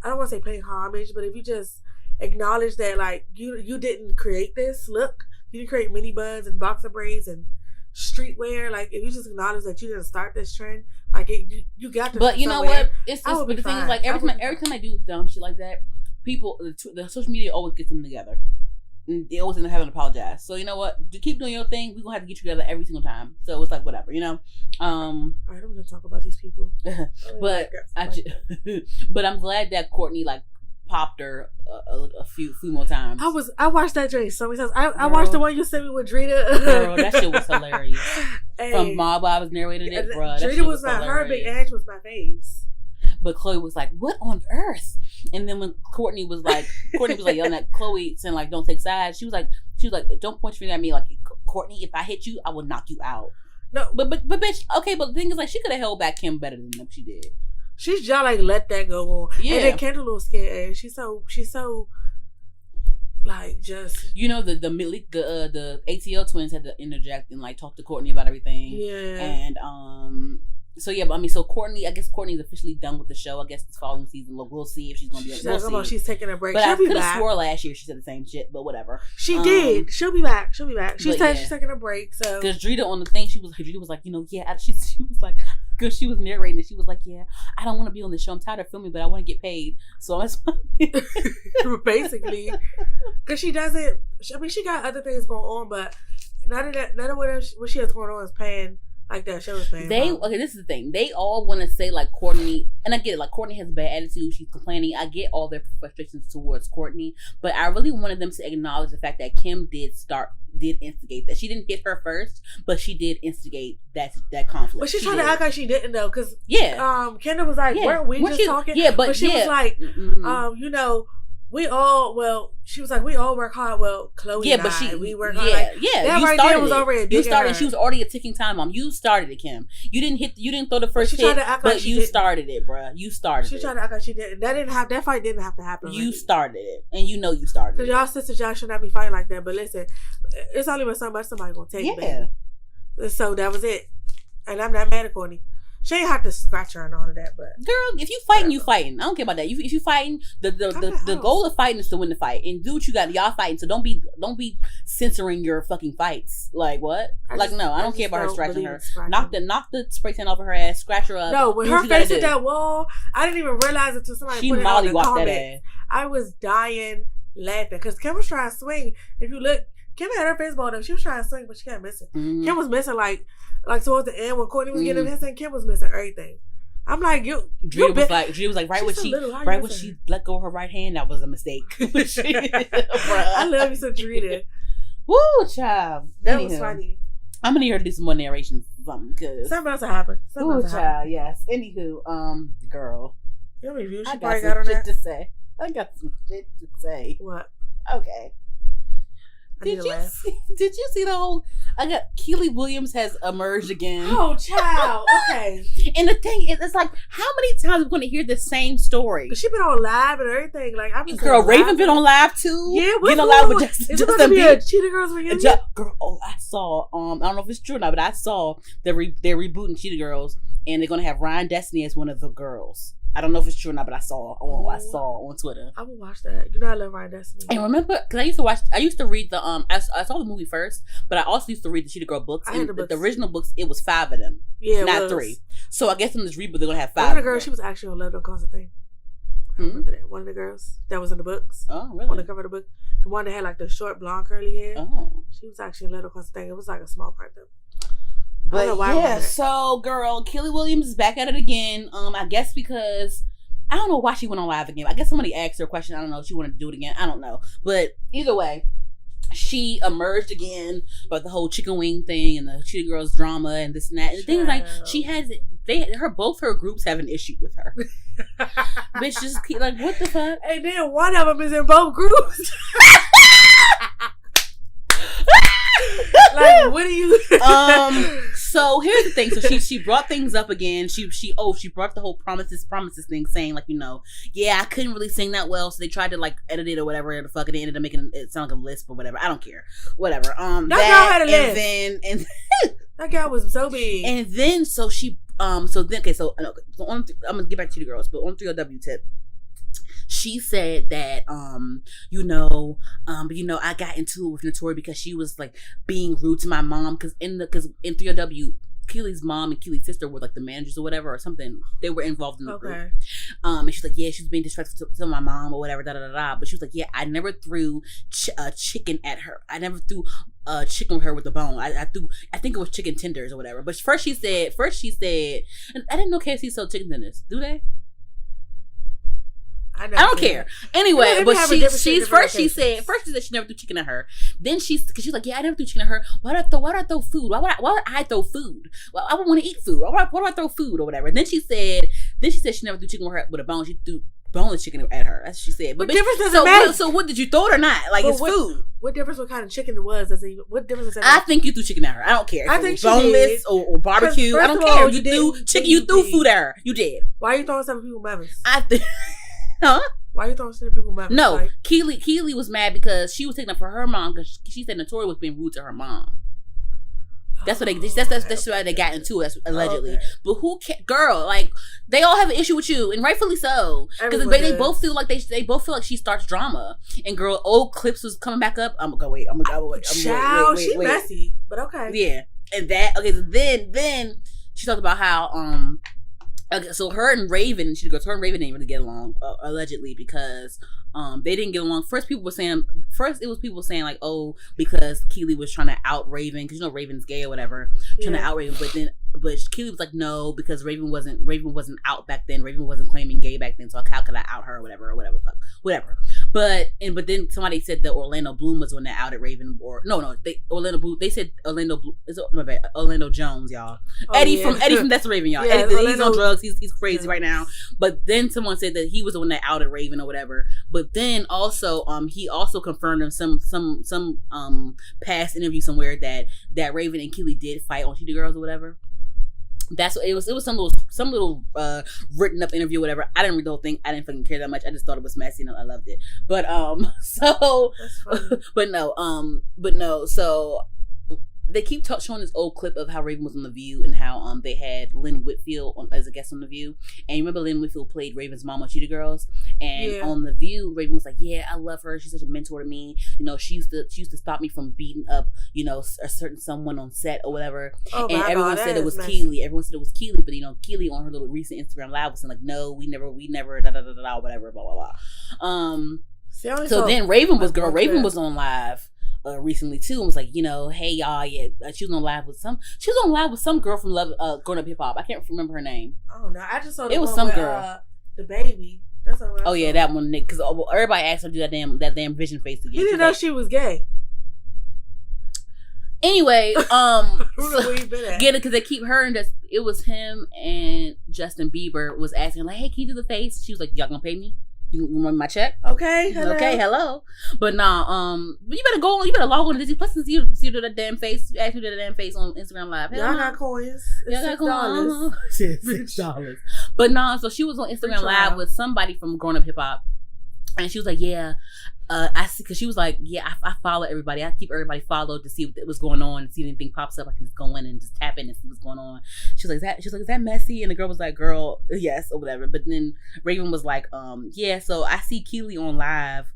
I don't want to say pay homage, but if you just acknowledge that like you didn't create this look, you didn't create mini buns and boxer braids and streetwear. Like if you just acknowledge that you didn't start this trend, like you got to. But you know what? It's just the thing is like every time I do dumb shit like that, people the social media always gets them together. And they always end up having to apologize. So you know what? To keep doing your thing, we're gonna have to get you together every single time. So it's like whatever, you know. Alright, I'm gonna talk about these people. But but I'm glad that Kourtney like popped her a few more times. I watched that Drake so many times. I watched the one you sent me with Drita. Girl, that shit was hilarious. Hey, from Mob, I was narrating it, bro. Drita was my her, Big Ash was my faves. But Chloe was like, "What on earth?" And then when Kourtney was like yelling at Chloe saying like, "Don't take sides." She was like, "Don't point your finger at me." Like, Kourtney, if I hit you, I will knock you out. No, but bitch. Okay, but the thing is like, she could have held back Kim better than she did. She's just like let that go on. Yeah. And then Kendall was scared ass. She's so like just the ATL twins had to interject and like talk to Kourtney about everything. Yeah. And so yeah, but I mean, so Kourtney, I guess Kourtney's officially done with the show. I guess this following season, we'll see if she's gonna be. She's taking a break. But I could have swore last year she said the same shit, but whatever. She did. She'll be back. She said she's taking a break. So because Drita on the thing, Drita was like, she was like, because she was narrating it, she was like, yeah, I don't want to be on the show. I'm tired of filming, but I want to get paid. So that's basically because she doesn't. I mean, she got other things going on, but none of what she has going on is paying. Like that show is paying. Okay, this is the thing. They all want to say like Kourtney, and I get it. Like Kourtney has a bad attitude. She's complaining. I get all their frustrations towards Kourtney, but I really wanted them to acknowledge the fact that Kim did instigate that. She didn't hit her first, but she did instigate that conflict. But she's trying to act like she didn't though, because Kendall was like, weren't we just talking? Yeah, but she was like, she was like, we all work hard. Well, Chloe and we work hard. That you right there was already you started. She was already a ticking time bomb. You started it, Kim. You didn't throw the first hit, but you started it, bruh. You started it. She tried to act like she didn't. That fight didn't have to happen. You started it, and you know you started it. Because y'all sisters, y'all should not be fighting like that. But listen, it's only when somebody gonna take it. Yeah. So that was it. And I'm not mad at Courtney. She ain't have to scratch her and all of that, but girl, if you fighting, you fighting. I don't care about that. If you fighting, the goal of fighting is to win the fight, and do what you got. Y'all fighting, so don't be censoring your fucking fights. Like what? I don't care about her scratching her. Knock the spray tan off of her ass, scratch her up. No, when her face hit that wall, I didn't even realize it until somebody put it on the comments. That ass. I was dying laughing because Kim was trying to swing. If you look, Kim had her face balled up. She was trying to swing, but she kept missing. Mm-hmm. Kim was missing like towards the end when Courtney was getting his and Kim was missing everything. I'm like, Drea was like right when she let go of her right hand, that was a mistake. I love you so, Drea. Woo, child. That was funny. I'm gonna need her to do some more narration for something because something else happened. Ooh, child. Yes. Anywho, girl. You know how many views she I probably got on shit that? to say. I got some shit to say. What? Okay. Did you see the whole? Keily Williams has emerged again. Oh, child. Okay. And the thing is, it's like, how many times are we going to hear the same story? She been on live and everything. Like, I'm just girl, Raven been on live too. Yeah, getting on live with Justin. Is it going to be a Cheetah Girls reunion? Girl, I saw. I don't know if it's true or not, but I saw they're rebooting Cheetah Girls, and they're going to have Ryan Destiny as one of the girls. I don't know if it's true or not, but I saw on Twitter. I will watch that. You know I love Ryan Destiny. And remember, because I used to read the I saw the movie first, but I also used to read the Cheetah Girl books. And the original books, it was 5 of them, not 3. So I guess in this reboot they're gonna have 5. One of the girls, she was actually on Love Don't Cost a Thing. I remember that. One of the girls that was in the books. Oh, really? On the cover of the book, the one that had like the short blonde curly hair. Oh, she was actually in Love Don't Cost a Thing. It was like a small part though. But yeah, so girl, Keily Williams is back at it again. I guess because. I don't know why she went on live again. I guess somebody asked her a question. I don't know if she wanted to do it again. I don't know. But either way, she emerged again about the whole chicken wing thing and the Cheetah Girls drama and this and that. And the thing is, like, she has both her groups have an issue with her. Bitch, just keep like, what the fuck? And then one of them is in both groups. Like, what are you? So here's the thing. So she brought things up again. She brought the whole promises thing, saying like, yeah, I couldn't really sing that well, so they tried to like edit it or whatever the fuck, and they ended up making it sound like a lisp or whatever. I don't care, whatever. That girl had a lisp. And that girl was so big. And then so she I'm gonna get back to the girls, but on 3LW tip. She said that, I got into it with Notori because she was like being rude to my mom. Because in 3LW, Keely's mom and Keely's sister were like the managers or whatever or something. They were involved in the group. And she's like, yeah, she was being disrespectful to my mom or whatever. But she was like, yeah, I never threw chicken at her. I never threw chicken with her with a bone. I think it was chicken tenders or whatever. But first she said, and I didn't know KFC sold chicken tenders. Do they? I don't care. Anyway, but she said she never threw chicken at her. Then she's like, yeah, I never threw chicken at her. Why would I throw food? Why would I throw food? Well, I would want to eat food. Why would I throw food or whatever? And then she said she never threw chicken with a bone. She threw boneless chicken at her. That's what she said. But so what did you throw it or not? Like, it's food. What difference? What kind of chicken it was? What difference does that make? I think you threw chicken at her. I don't care. I think she boneless or barbecue. I don't care. You threw chicken. You threw food at her. You did. Why are you throwing some people mothers? I think. Huh? Why are you throwing shit at people mothers? No, like? Keely was mad because she was taking up for her mom because she said Notori was being rude to her mom. That's what that's why they got into it, allegedly. Okay. But who can, girl? Like, they all have an issue with you, and rightfully so, because they both feel like they both feel like she starts drama. And girl, old clips was coming back up. I'm gonna go wait. Child, she messy, but okay. Yeah, and that okay. So then she talked about how okay, so her and Raven didn't really get along, allegedly, because they didn't get along. First, it was people saying like, oh, because Keely was trying to out Raven, because Raven's gay or whatever, trying to out Raven. But Keely was like, no, because Raven wasn't out back then. Raven wasn't claiming gay back then, so how could I out her or whatever. But then somebody said that Orlando Bloom was the one that outed Raven, or Orlando Bloom. They said Orlando Bloom. My bad, Orlando Jones, y'all. Eddie from That's Raven, y'all. Yeah, Eddie, he's on drugs. He's crazy right now. But then someone said that he was the one that outed Raven or whatever. But then also, he also confirmed in some past interview somewhere that Raven and Keely did fight on Cheetah Girls or whatever. That's what it was. It was some little written up interview, or whatever. I didn't read the whole thing. I didn't fucking care that much. I just thought it was messy and I loved it. But so, so they keep showing this old clip of how Raven was on The View and how they had Lynn Whitfield as a guest on The View. And you remember Lynn Whitfield played Raven's mom on Cheetah Girls, and on The View, Raven was like, "Yeah, I love her. She's such a mentor to me. You know, she used to stop me from beating up, you know, a certain someone on set or whatever." And everyone said it was Keely. Everyone said it was Keely, but you know, Keely on her little recent Instagram live was saying like, "No, we never, da da da da whatever, blah blah blah." So then Raven was on live recently too, and was like, you know, hey y'all, yeah, she was on live with some girl from Grown Up Hip Hop. I can't remember her name. Oh no, I just saw it was some girl, the baby. That's all. Oh yeah, that one, Nick. Because everybody asked her to do that damn vision face again. He didn't know she was gay. Anyway, where you been at? Get it, because they keep her, and it was him and Justin Bieber was asking like, hey, can you do the face? She was like, y'all gonna pay me? You want my check? Okay, hello. Okay, hello. But nah, but you better log on to Disney Plus and see that damn face. You actually did that damn face on Instagram Live. Y'all got coins. Y'all got coins. $6. But nah, so she was on Instagram Live with somebody from Grown Up Hip Hop, and she was like, yeah. I see, because she was like, yeah, I follow everybody. I keep everybody followed to see what's going on, and see if anything pops up. I can just go in and just tap in and see what's going on. She was like, is that messy? And the girl was like, girl, yes, or whatever. But then Raven was like, yeah, so I see Keely on live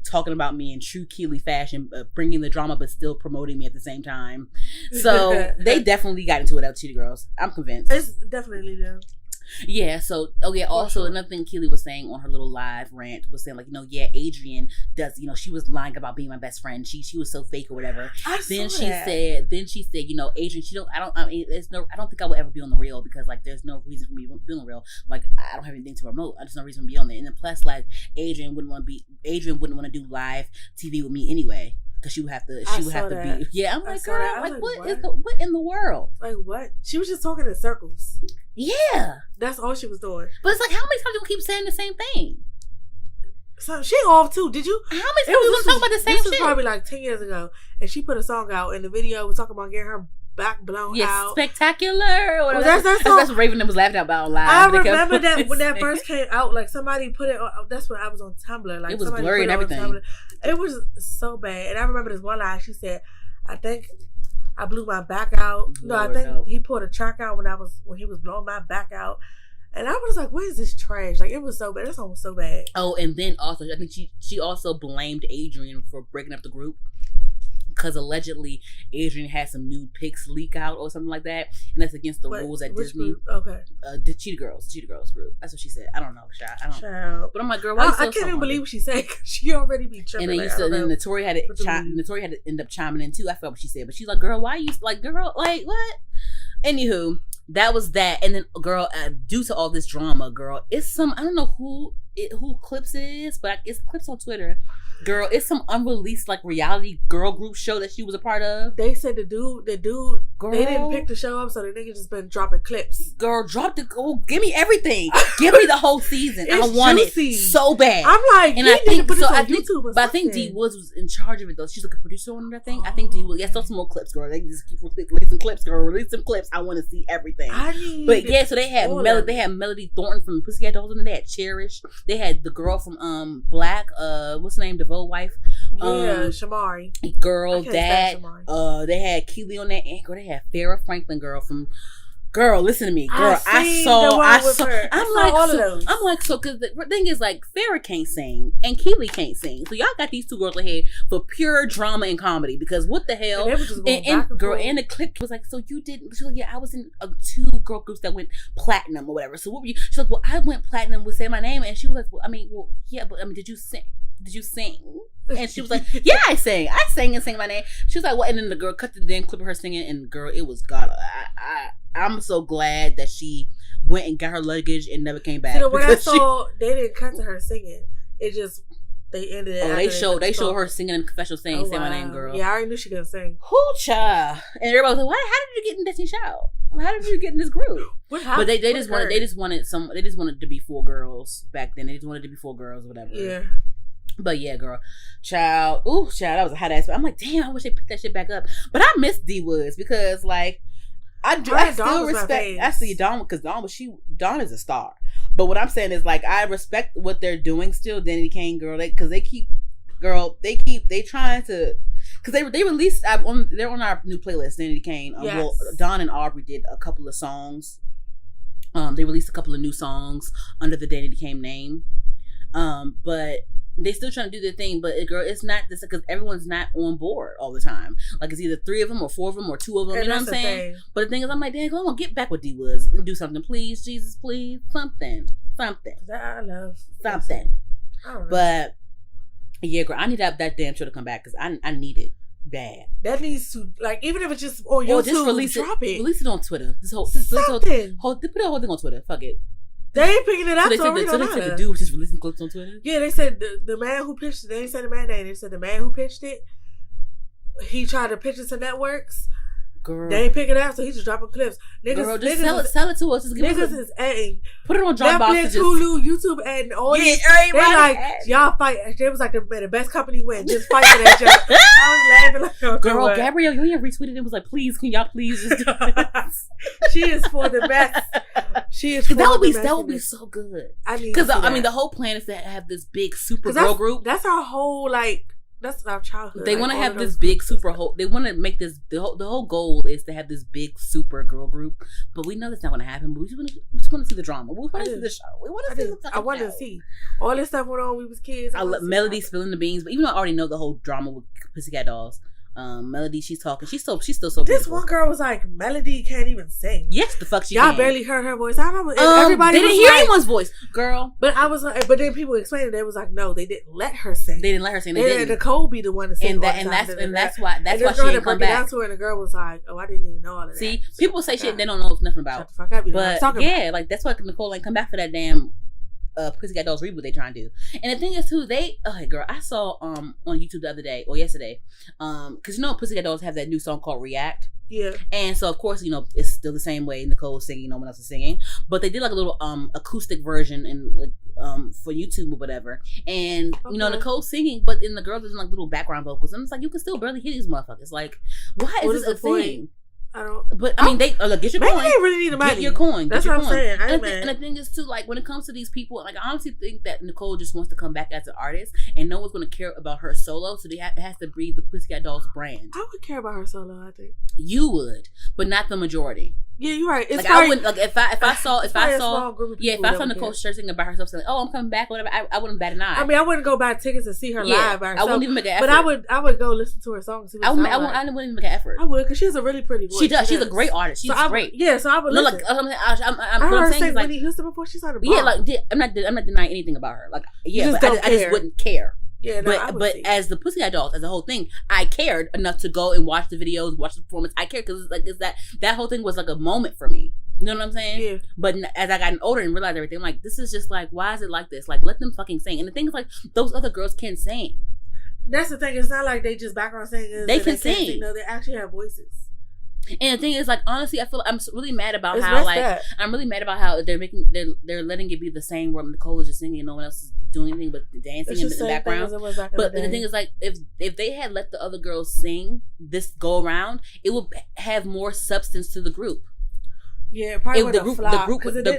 talking about me in true Keely fashion, bringing the drama but still promoting me at the same time. So they definitely got into it out Cheetah Girls. I'm convinced. It's definitely them. Yeah, so also another thing Keely was saying on her little live rant was saying like, you know, yeah, Adrian does, you know, she was lying about being my best friend. She was so fake or whatever. Then she said, you know, Adrian, I don't think I will ever be on the real, because like there's no reason for me to be on the real. Like I don't have anything to promote. There's no reason to be on there. And then plus like Adrian wouldn't want to do live TV with me anyway. Because she would have to be. Yeah, I'm like, girl, like what in the world? Like what? She was just talking in circles. Yeah, that's all she was doing. But it's like, how many times do you keep saying the same thing? So she off too. Did you? How many times you gonna talk about the same shit? This was probably like 10 years ago, and she put a song out, and the video was talking about getting her back blown out. Spectacular. Or that's what Raven was laughing about live. I remember that when that first came out, like somebody put it on. That's when I was on Tumblr. Like it was blurry and everything. It was so bad. And I remember this one line. She said, "I think I blew my back out." I think he pulled a track out when he was blowing my back out. And I was like, what is this trash? Like, it was so bad. That song was so bad. Oh, and then also, I think she also blamed Adrian for breaking up the group. Because allegedly Adrian had some nude pics leak out or something like that, and that's against the rules at Disney. Group? Okay, the Cheetah Girls group. That's what she said. I don't know, child. But I'm like, girl, why I can't even believe what she said. She already be tripping. And then Notori had to end up chiming in too. I forgot what she said, but she's like, girl, why you like, girl, like what? Anywho, that was that. And then, girl, due to all this drama, girl, it's some, I don't know who Clips is, but it's Clips on Twitter. Girl, it's some unreleased like reality girl group show that she was a part of. They said the dude, girl, they didn't pick the show up, so the nigga just been dropping clips. Girl, give me everything. Give me the whole season. I want juicy. It so bad. I'm like, and I think put so. I think, YouTube but I think D Woods was in charge of it though. She's like a producer on it. I think D Woods. Yeah, still some more clips, girl. They just keep releasing clips, girl. Release some clips. I want to see everything. But yeah, so they had Melody Thornton from Pussycat Dolls, and they had Cherish. They had the girl from Black. What's her name? DeVoe wife. Shamari. Girl, that. They had Keely on that, and girl, they had Farrah Franklin, girl from. Girl, listen to me, girl. I saw. I'm like, so because the thing is, like, Farrah can't sing and Keely can't sing, so y'all got these two girls ahead for pure drama and comedy. Because what the hell? And girl, and the clip was like, so you didn't? She was like, yeah, I was in 2 girl groups that went platinum or whatever. So what were you? She's like, well, I went platinum with Say My Name, and she was like, well, yeah, but did you sing? And she was like, yeah, I sang and sang my name. She was like, what? And then the girl cut the damn clip of her singing, and girl, it was God. I'm so glad that she went and got her luggage and never came back. So when I saw, they didn't cut to her singing. It just they ended it. Oh, they showed her singing in the confessional saying, "Say my name, girl." Yeah, I already knew she could sing. Hoocha! And everybody was like, "How did you get in Destiny Child? How did you get in this group?" What happened? But they just wanted to be 4 girls back then. They just wanted to be 4 girls or whatever. Yeah. But yeah, girl, child, that was a hot ass. I'm like, damn, I wish they put that shit back up. But I miss D Woods because like I still respect. I see Dawn because Dawn is a star. But what I'm saying is like I respect what they're doing still. Danny Kane, girl, they trying to. Because they released, they're on our new playlist, Danny Kane. Yes. Well, Dawn and Aubrey did a couple of songs. They released a couple of new songs under the Danny Kane name. But they still trying to do their thing. But girl, it's not this because everyone's not on board all the time. Like it's either 3 of them or 4 of them or 2 of them. And you know what I'm saying? But the thing is, I'm like, dang, I want to get back with D Woods and do something, please, Jesus, please, something. That I love something. I don't know. But yeah, girl, I need that damn show to come back because I need it bad. That needs to like even if it's just on YouTube, just release it on Twitter. This whole something. put the whole thing on Twitter. Fuck it. They ain't picking it up. So they said the dude was just releasing clips on Twitter. Yeah, they said the man who pitched it. They ain't said the man name. They said the man who pitched it. He tried to pitch it to networks. Girl, they ain't picking it up, so he's just dropping clips. Girl, just sell it to us. Just give niggas us is adding. Put it on Dropbox. Netflix, Hulu, YouTube, and all this. They like y'all fight. They was like the best company win. Just fight for that joke. I was laughing like, oh, girl, what? Gabrielle Union retweeted and was like, "Please, can y'all please just do this?" She is for the best. She is. For that would be so good. Because I mean, the whole plan is to have this big super girl group. That's our whole like. That's our childhood. They want to have this big super whole. They want to make this. The whole goal is to have this big super girl group. But we know that's not going to happen. But we just want to see the drama. We want to see the show. We want to see the. I wanted to see all this stuff went on when we was kids. I love Melody spilling the beans. But even though I already know the whole drama with Pussycat Dolls. Melody, she's talking. She's still so this beautiful. One girl was like, Melody can't even sing. Yes, the fuck she Y'all can. barely heard her voice. I don't know. Everybody they didn't hear anyone's voice, girl. But I was like, but then people explained it. They was like, no, they didn't let her sing. They didn't let her sing. They didn't. Nicole be the one to sing. And that's why she didn't come back. To her, and the girl was like, oh, I didn't even know all of that. See, people say shit they don't know nothing about. Shut the fuck up, but yeah, like that's why Nicole ain't come back for that damn Pussycat Dolls reboot they trying to do. And the thing is too, girl, I saw on YouTube the other day or yesterday, because Pussycat Dolls have that new song called React. Yeah. And so of course, it's still the same way Nicole's singing, no one else is singing. But they did like a little acoustic version and for YouTube or whatever. And Nicole's singing, but then the girls are doing like little background vocals. And it's like you can still barely hear these motherfuckers. Like, why is this a thing? I don't. But I mean, get your maybe coin. Maybe they really need the money. Get your coin. That's what I'm saying. And the thing is too, like when it comes to these people, like I honestly think that Nicole just wants to come back as an artist, and no one's going to care about her solo. So it has to breathe the Pussycat Dolls brand. I would care about her solo. I think you would, but not the majority. Yeah, you're right. It's like probably, I wouldn't like if I saw Nicole saying about herself saying, "Oh, I'm coming back," whatever. I wouldn't bat an eye. I mean, I wouldn't go buy tickets to see her live by herself. I wouldn't even make an effort. But I would go listen to her songs. I wouldn't even make an effort. I would because she has a really pretty voice. She does. She's a great artist. She's great. Yeah, so I would listen. I heard her sing Whitney Houston before she started. Yeah, like I'm not denying anything about her. Like but I just wouldn't care. Yeah, but as the Pussycat Dolls, as a whole thing, I cared enough to go and watch the videos, watch the performance. I cared because it's that whole thing was like a moment for me. You know what I'm saying? Yeah. But as I got older and realized everything, I'm like, this is just like, why is it like this? Like, let them fucking sing. And the thing is, like, those other girls can sing. That's the thing. It's not like they just background singers. They can sing. No, they actually have voices. And the thing is, like, honestly, I feel I'm really mad about I'm really mad about how they're letting it be the same where Nicole is just singing and no one else is doing anything but dancing in the background. But the thing is, like, if they had let the other girls sing this go around, it would have more substance to the group. Yeah, probably the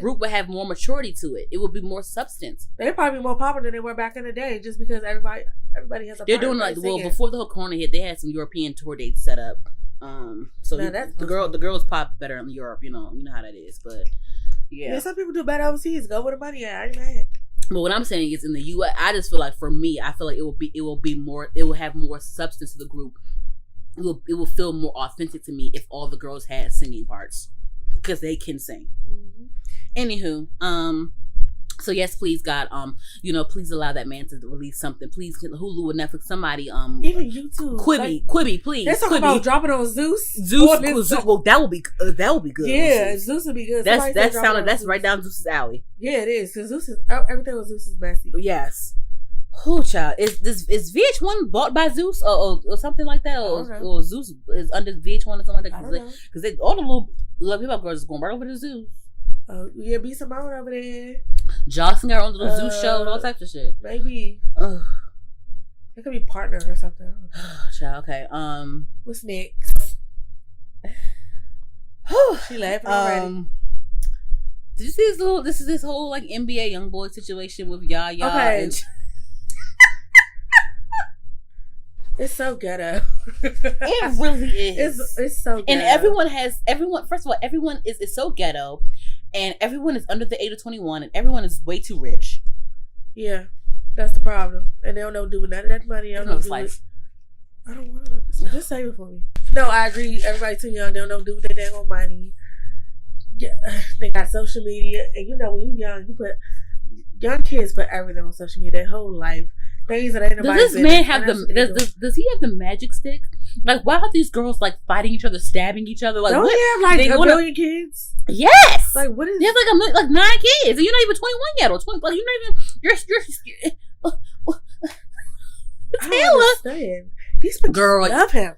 group would have more maturity to it. It would be more substance. They'd probably be more popular than they were back in the day, just because everybody has a. They're doing before the whole corona hit, they had some European tour dates set up. So the girls pop better in Europe. You know how that is. But yeah, some people do better overseas. Go where the money at. I ain't mad. But what I'm saying is, in the U.S., I just feel like for me, I feel like it will have more substance to the group. It will feel more authentic to me if all the girls had singing parts. Because they can sing. Mm-hmm. Anywho, so yes, please God, please allow that man to release something. Please, Hulu or Netflix, somebody, even YouTube, Quibi, please. They're talking about dropping on Zeus. Well, that will be good. Yeah, Zeus would be good. That's right down Zeus's alley. Yeah, it is because everything with Zeus is messy. Yes. Who child is VH1 bought by Zeus or something like that, or Zeus is under VH1 or something like that? Because all the little hip hop girls is going right over to Zeus. Oh yeah, be Simone over there. Jocelyn got her own little Zeus show and all types of shit. Maybe. It could be partner or something. Child, okay. What's next? She laughing already. Did you see this whole like NBA YoungBoy situation with Yaya? Okay. It's so ghetto. It really is. It's so ghetto. And everyone. First of all, everyone is so ghetto, and everyone is under the age of 21, and everyone is way too rich. Yeah, that's the problem. And they don't know what to do with none of that money. I don't want to know this. Just save it for me. No, I agree. Everybody's too young. They don't know what to do with their dang old money. Yeah, they got social media, and you know when you're young, young kids put everything on social media. Their whole life. Things that ain't does this man have does he have the magic stick? Like, why are these girls like fighting each other, stabbing each other? Like, don't he have like a million kids? Yes. Like, what is? He has like 9 kids, and you're not even 21 yet, or 20. Like, you're not even. I don't understand. These girls love him.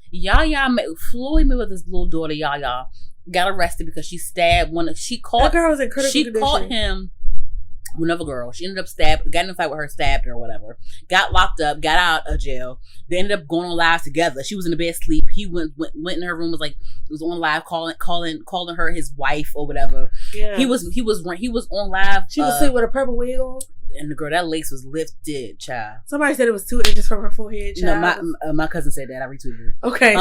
Floyd Mayweather's little daughter Yaya got arrested because she stabbed one. That girl was in critical condition. She caught him. Another girl. She ended up got in a fight with her, stabbed her or whatever. Got locked up, got out of jail. They ended up going on live together. She was in the bed asleep. He went in her room, was on live calling her his wife or whatever. Yeah. He was on live. She was sitting with a purple wig on. And the girl, that lace was lifted, child. Somebody said it was 2 inches from her forehead, child. No, my cousin said that. I retweeted it. Okay.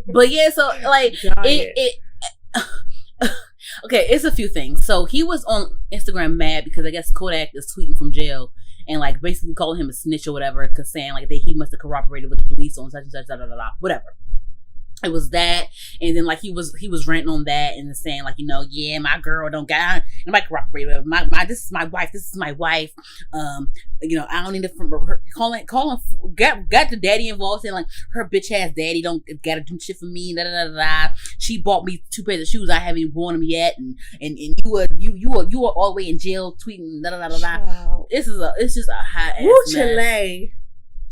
But yeah, so like it okay, it's a few things. So he was on Instagram mad because I guess Kodak is tweeting from jail and like basically calling him a snitch or whatever, because saying like that he must have cooperated with the police on such and such, whatever. It was that, and then like he was ranting on that and saying like, you know, yeah, my girl don't got nobody corroborate with my this is my wife. You know, I don't need it from her calling got the daddy involved, saying like her bitch ass daddy don't gotta do shit for me. She bought me 2 pairs of shoes, I haven't even worn them yet, and you were all the way in jail tweeting. It's just a hot ass mess.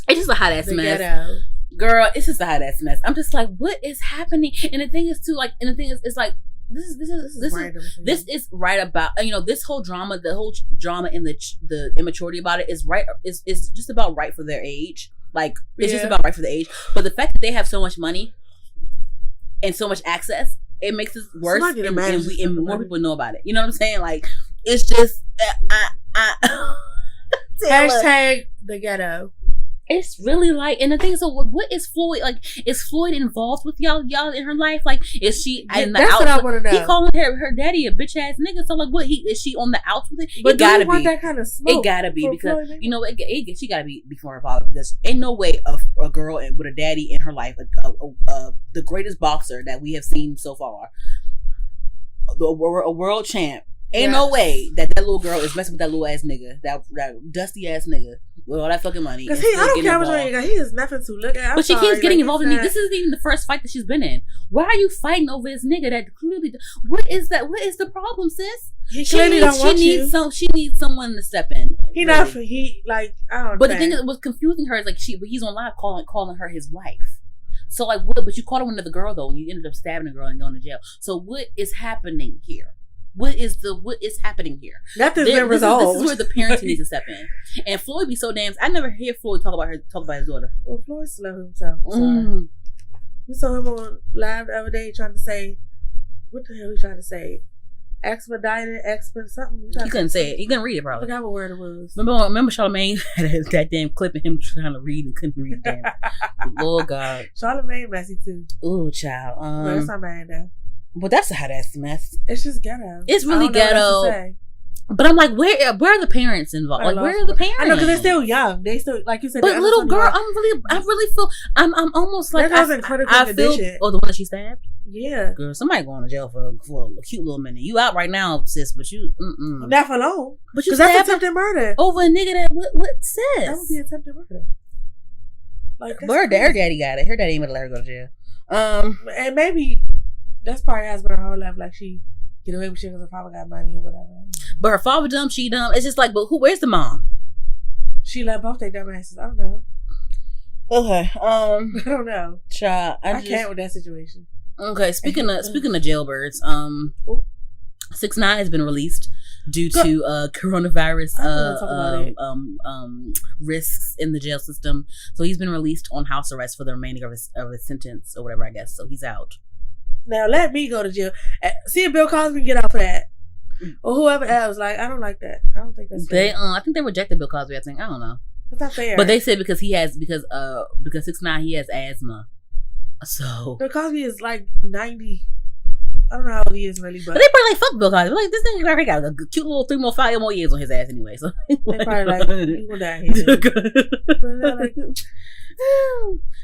It's just a hot ass mess. Ghetto. Girl, it's just a hot ass mess. I'm just like, what is happening? And the thing is too, like, it's like this is right about, you know, this whole drama, the whole drama and the immaturity about it is right. Is just about right for their age. Like, it's just about right for the age. But the fact that they have so much money and so much access, it makes it worse, and more people know about it. You know what I'm saying? Like, it's just hashtag the ghetto. It's really like, and the thing is, so what is Floyd like? Is Floyd involved with y'all in her life? Like, is she? That's what I want to know. He calling her daddy a bitch ass nigga. So like, what? Is she on the outs with it? But it gotta want be that kind of smoke. It gotta be because Floyd, you know she gotta be before her father, because ain't no way a girl with a daddy in her life, the greatest boxer that we have seen so far, a world champ. Ain't no way that little girl is messing with that little ass nigga, that dusty ass nigga with all that fucking money. Because I don't care what you got. He is nothing to look at. But she keeps getting involved in it. This isn't even the first fight that she's been in. Why are you fighting over this nigga that clearly? What is that? What is the problem, sis? He clearly don't want you. She needs someone to step in. He really. Not. He like I don't. But the thing that was confusing her is like he's on live calling her his wife. So like what? But you caught her with another girl though, and you ended up stabbing a girl and going to jail. So what is happening here? What is happening here? Nothing's been resolved. This is where the parenting needs to step in. And Floyd be so damn. I never hear Floyd talk about his daughter. Well, Floyd slow himself. You saw him on live the other day trying to say, what the hell he trying to say? Expedited, something. He couldn't say it. He couldn't read it probably. I forgot what word it was. Remember Charlamagne had that damn clip of him trying to read and couldn't read it. Lord God. Charlamagne messy too. Ooh, child. But that's not mad though. But that's a hot ass mess. It's just ghetto. It's really ghetto. But I'm like, where are the parents involved? Like, where are the parents? I know, because they're still young. They still, like you said. But little girl, I really feel, I'm almost like, I feel. Oh, the one that she stabbed? Yeah. Girl, somebody going to jail for a cute little minute. You out right now, sis, but you, not for long. But you that's attempted murder. Over a nigga that, what sis? That would be attempted murder. Like, but her daddy got it. Her daddy ain't gonna let her go to jail. And maybe that's probably has been her whole life. Like, she get away with shit because her father got money or whatever. But her father dumb, she dumb. It's just like, but where's the mom? She let both their dumbasses. I don't know. Okay. I don't know. Child, I can't with that situation. Okay. Speaking of jailbirds, 6ix9ine has been released due to coronavirus risks in the jail system. So he's been released on house arrest for the remainder of his sentence or whatever, I guess. So he's out. Now let me go to jail. See if Bill Cosby get out for that. Or whoever else. Like, I don't like that. I don't think that's fair. I think they rejected Bill Cosby, I think. I don't know. That's not fair. But they said because 6ix9ine, he has asthma. So Bill Cosby is like 90. I don't know how old he is really, but they probably like fuck Bill Cosby. Like, this nigga already got a cute little 5 more years on his ass anyway. So they probably like, he will die here.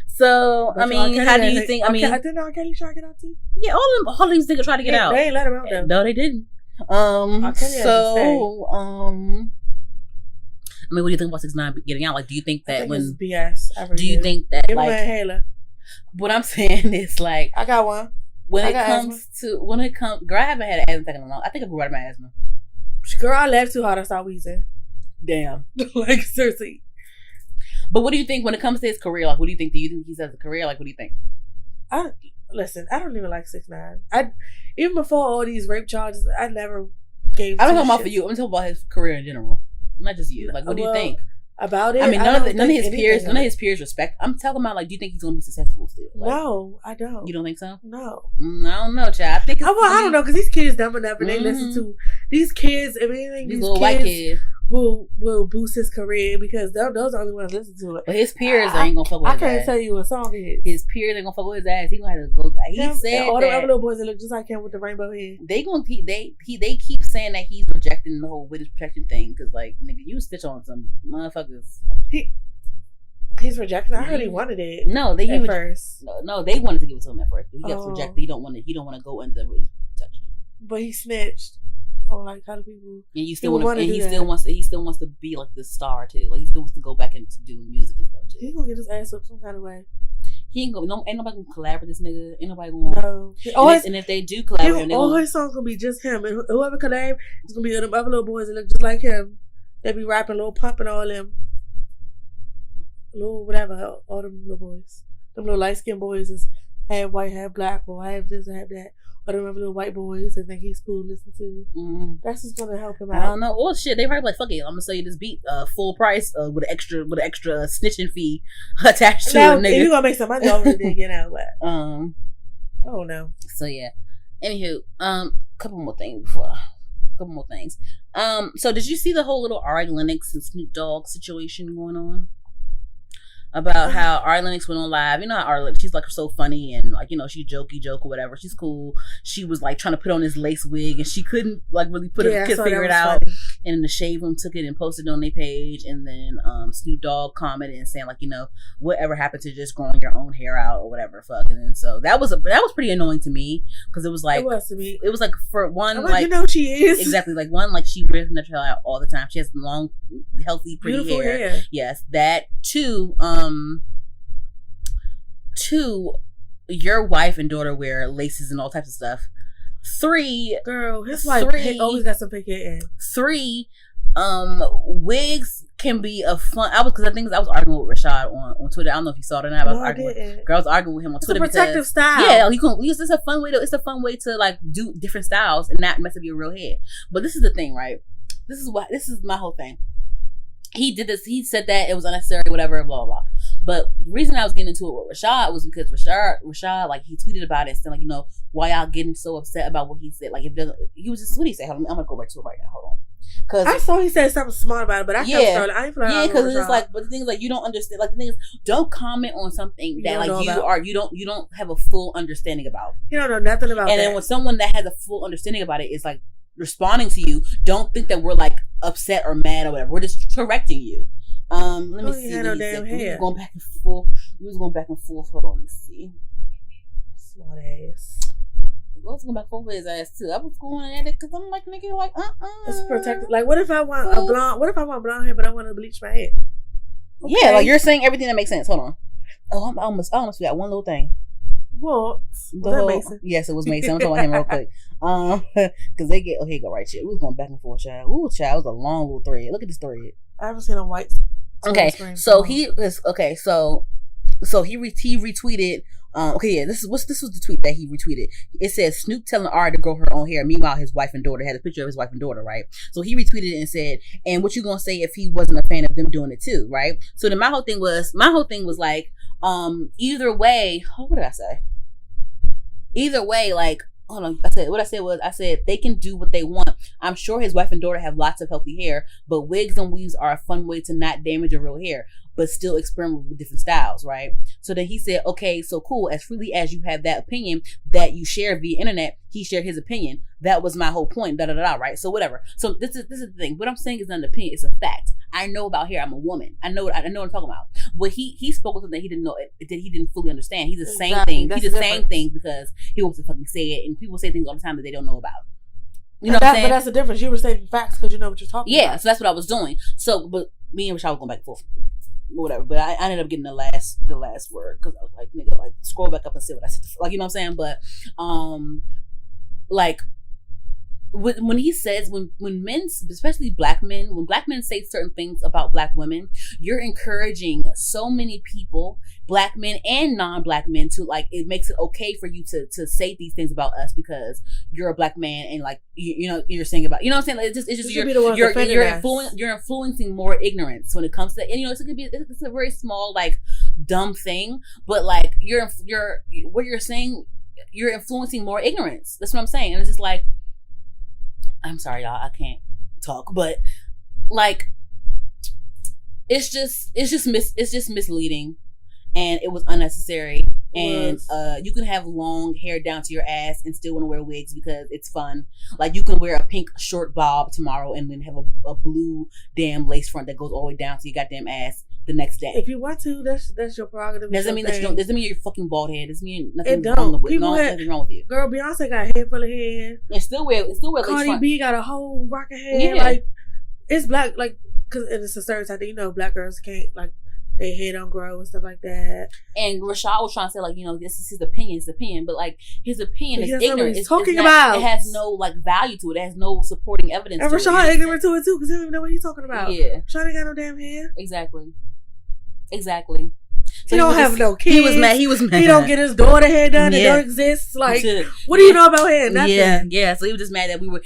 So I mean, how do you think? I mean, didn't R. Kelly try to get out too? Yeah, all these niggas try to get out. They ain't let him out though. No, they didn't. I mean, what do you think about 6ix9ine getting out? Like, do you think that it's BS? Do you think that give him an inhaler? What I'm saying is like, I got one. When it comes, girl, I haven't had an asthma in a long. I think I grew out of my asthma. Girl, I laughed too hard. I started wheezing. Damn, like seriously. But what do you think when it comes to his career? Like, what do you think? Do you think he has a career? Like, what do you think? Listen, I don't even like 6ix9ine. Even before all these rape charges, I never gave. I'm talking about for you. I'm talking about his career in general, not just you. Like, what do you think about it? I mean, none of his peers respect. I'm talking about, like, do you think he's gonna be successful still? Like, no, I don't. You don't think so? No, I don't know, child. I don't know, because these kids never they listen to these kids. I mean, these little white kids will boost his career because those are the only ones listen to it. But his peers ain't gonna fuck with his ass. I can't tell you what song it is. His peers ain't gonna fuck with his ass. He gonna have to go. He said all that the other little boys that look just like him with the rainbow hair. They keep saying that he's rejecting the whole witness protection thing because, like, nigga, you stitch on some motherfuckers. He's rejecting. I heard he wanted it. No, they first. No, they wanted to give it to him at first, but he got rejected. He don't want to go into witness protection. But he snitched. Oh, like how do people? And he still wants to be like the star too. Like, he still wants to go back into doing music and stuff too. He's gonna get his ass up some kind of way. He ain't gonna. Ain't nobody gonna collab with this nigga. Ain't nobody gonna. No. And if they do collab with him, all his songs gonna be just him, and whoever collab is gonna be them other little boys that look just like him. They be rapping, little Pump and all them, little whatever, all them little boys. Them little light skinned boys is half white, half black, or half this, half that. Or them other little white boys that think he's cool to listen to. Mm-hmm. That's just gonna help him out. I don't know. Well, shit, they probably like, fuck it, I'm gonna sell you this beat, full price, with an extra snitching fee attached to it. Nigga. If you gonna make some money over it, then get out. But oh no. So yeah. Anywho, couple more things. So did you see the whole little Ari Lennox and Snoop Dogg situation going on? About how Ari Lennox went on live. You know how Ari Lennox, she's like so funny and like, you know, she joke or whatever. She's cool. She was like trying to put on this lace wig and she couldn't like really figure it out. Funny. And then the Shade Room took it and posted it on their page. And then Snoop Dogg commented and saying like, you know, whatever happened to just growing your own hair out or whatever fuck. And then so that was pretty annoying to me because it was like, it was like for one, like, you know, she is exactly like one, like she wears natural hair out all the time. She has long, healthy, pretty beautiful hair. Yes, that. Two, your wife and daughter wear laces and all types of stuff. 3, girl, his wife always got some fake hair in. 3, wigs can be a fun. I was arguing with Rashad on Twitter. I don't know if you saw it or not. I was arguing with him on Twitter. It's a protective style. Yeah, it's a fun way to like do different styles and not mess up your real hair. But this is the thing, right? This is my whole thing. He did this. He said that it was unnecessary, whatever, blah, blah. But the reason I was getting into it with Rashad was because Rashad, like, he tweeted about it, saying, like, you know, why y'all getting so upset about what he said? Like, he was just, what did he say? Hold on, I'm gonna go right to it right now. Hold on. Cause I saw he said something smart about it, but I ain't because it's like, but the thing is, like, you don't understand. Like, the thing is, don't comment on something that you don't have a full understanding about. You don't know nothing about. And then when someone that has a full understanding about it is like responding to you, don't think that we're like upset or mad or whatever. We're just correcting you. Let me see. No damn hair. We was going back and forth. Hold on, let me see. Smart ass. I was going back and forth with his ass too. I was going at it because I'm like, nigga, like, It's protected. Like, what if I want a blonde? What if I want blonde hair, but I want to bleach my hair? Okay. Yeah, like you're saying everything that makes sense. Hold on. Oh, I almost forgot one little thing. What? Was that Mason? Yes, it was Mason. I'm talking about him real quick. Because they get, okay, go right shit. We was going back and forth, child. Ooh, child, it was a long little thread. Look at this thread. I haven't seen a white Okay, so he retweeted. This was the tweet that he retweeted. It says Snoop telling Ari to grow her own hair. Meanwhile, his wife and daughter had a picture of his wife and daughter, right? So he retweeted it and said, "And what you gonna say if he wasn't a fan of them doing it too, right?" So then my whole thing was like, either way, what did I say? Either way, like, hold on. I said they can do what they want. I'm sure his wife and daughter have lots of healthy hair, but wigs and weaves are a fun way to not damage your real hair, but still experiment with different styles, right? So then he said, okay, so cool. As freely as you have that opinion that you share via internet, he shared his opinion. That was my whole point, right? So whatever. So this is the thing. What I'm saying is not an opinion, it's a fact. I know about hair. I'm a woman. I know what I'm talking about. But he spoke with something that he didn't know, that he didn't fully understand. He's the same thing. He's the same thing because he wants to fucking say it, and people say things all the time that they don't know about. You know what I'm saying? But that's the difference. You were stating facts because you know what you're talking about. Yeah, so that's what I was doing. So, but me and Rashad was going back and forth, whatever. But I ended up getting the last word because I was like, nigga, like scroll back up and see what I said. Like, you know what I'm saying? But like, when he says, when men, especially black men, when black men say certain things about black women, you're encouraging so many people, black men and non-black men, to like, it makes it okay for you to say these things about us because you're a black man and like, you know, you're saying about, you know what I'm saying? Like, it's just you're influencing more ignorance when it comes to, and you know, it's a very small, like, dumb thing, but like, what you're saying, you're influencing more ignorance. That's what I'm saying. And it's just like, I'm sorry, y'all, I can't talk, but like, it's just misleading, and it was unnecessary. And you can have long hair down to your ass and still want to wear wigs because it's fun. Like, you can wear a pink short bob tomorrow and then have a blue damn lace front that goes all the way down to your goddamn ass the next day. If you want to, that's your prerogative. Doesn't mean you're fucking bald head. Doesn't mean nothing wrong with you. Girl, Beyonce got a head full of hair. And still wear Cardi B got a whole rock of hair. Yeah. Like, it's black, like, because it's a stereotype that, you know, black girls can't, like, their hair don't grow and stuff like that. And Rashad was trying to say, like, you know, this is his opinion, but like, his opinion is ignorant. It has no like value to it. It has no supporting evidence. And Rashad ignorant to it too because he don't even know what he's talking about. Yeah, Rashad ain't got no damn hair. Exactly. So he don't have no kids. He was mad. He don't get his daughter hair done. It don't exist. Like, what do you know about hair? Nothing. Yeah. So he was just mad that we were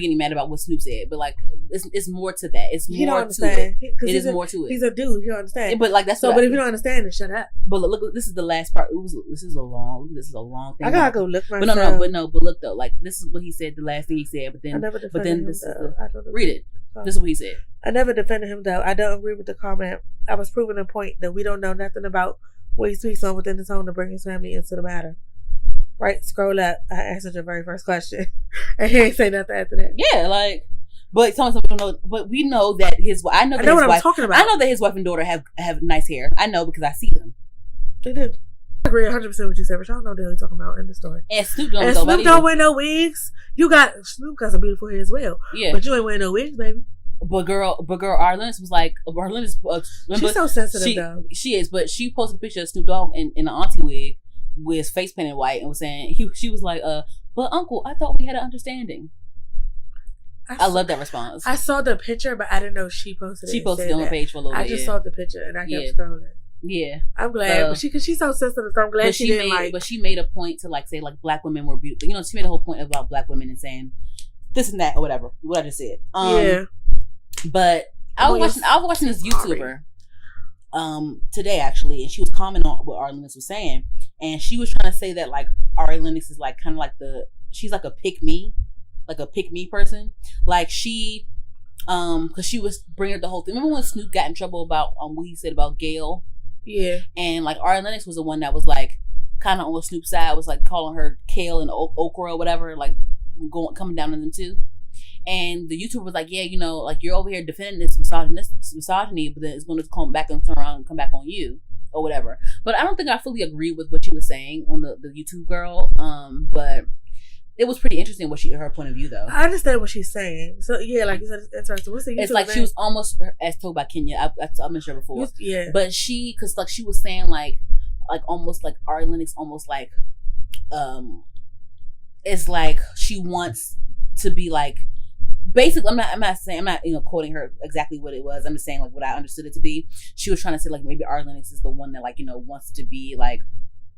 getting mad about what Snoop said. But like, it's more to that. It's more to it. It is more to it. He's a dude. He don't understand. But like, that's so. But if you don't understand, then shut up. But look, this is the last part. This is a long thing. I gotta go look myself. But look though. Like, this is what he said. The last thing he said. But then this is read it. This is what he said. I never defended him though. I don't agree with the comment. I was proving a point that we don't know nothing about what he speaks on within his home to bring his family into the matter. Right? Scroll up. I answered your very first question. And he ain't say nothing after that. Yeah, like, but some people don't know. But we know that I know what I'm talking about. I know that his wife and daughter have nice hair. I know because I see them. They do. I agree 100% with what you said, but y'all know what you're talking about in the story. And Snoop don't wear no wigs. Snoop got some beautiful hair as well. Yeah. But you ain't wearing no wigs, baby. But girl, Arlennis was like, she's so sensitive though. She is, but she posted a picture of Snoop Dogg in an auntie wig with his face painted white and was saying, she was like, but uncle, I thought we had an understanding. I love that response. I saw the picture, but I didn't know she posted it. She posted it on the page for a little bit. I just saw the picture and I kept scrolling. Yeah, I'm glad, but she's so sensitive. So I'm glad she didn't But she made a point to like say like black women were beautiful. You know, she made a whole point about black women and saying this and that or whatever. What I just said. Yeah. But I was watching this YouTuber today actually, and she was commenting on what Ari Lennox was saying, and she was trying to say that like Ari Lennox is like kind of like she's like a pick me person. Like she, because she was bringing up the whole thing. Remember when Snoop got in trouble about what he said about Gayle? Yeah. And like Ari Lennox was the one that was like kind of on Snoop's side, was like calling her kale and okra or whatever, like coming down on them too. And the YouTuber was like, yeah, you know, like you're over here defending this misogyny, but then it's going to come back and turn around and come back on you or whatever. But I don't think I fully agree with what she was saying on the YouTube girl. But it was pretty interesting her point of view though. I understand what she's saying. So yeah, like you said, it's interesting. What's the YouTube? It's like name? She was almost as told by Kenya. I mentioned her before. Yeah. But because like she was saying like almost like Ari Lennox almost like it's like she wants to be like basically, I'm not saying, quoting her exactly what it was. I'm just saying like what I understood it to be. She was trying to say like maybe Ari Lennox is the one that like, wants to be like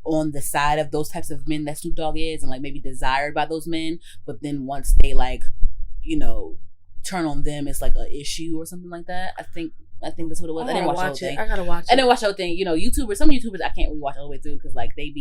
on the side of those types of men that Snoop Dogg is, and like maybe desired by those men, but then once they like, turn on them, it's like an issue or something like that. I think that's what it was. I didn't watch the whole thing. I gotta watch it. I didn't watch the whole thing. Some YouTubers I can't really watch all the way through because like they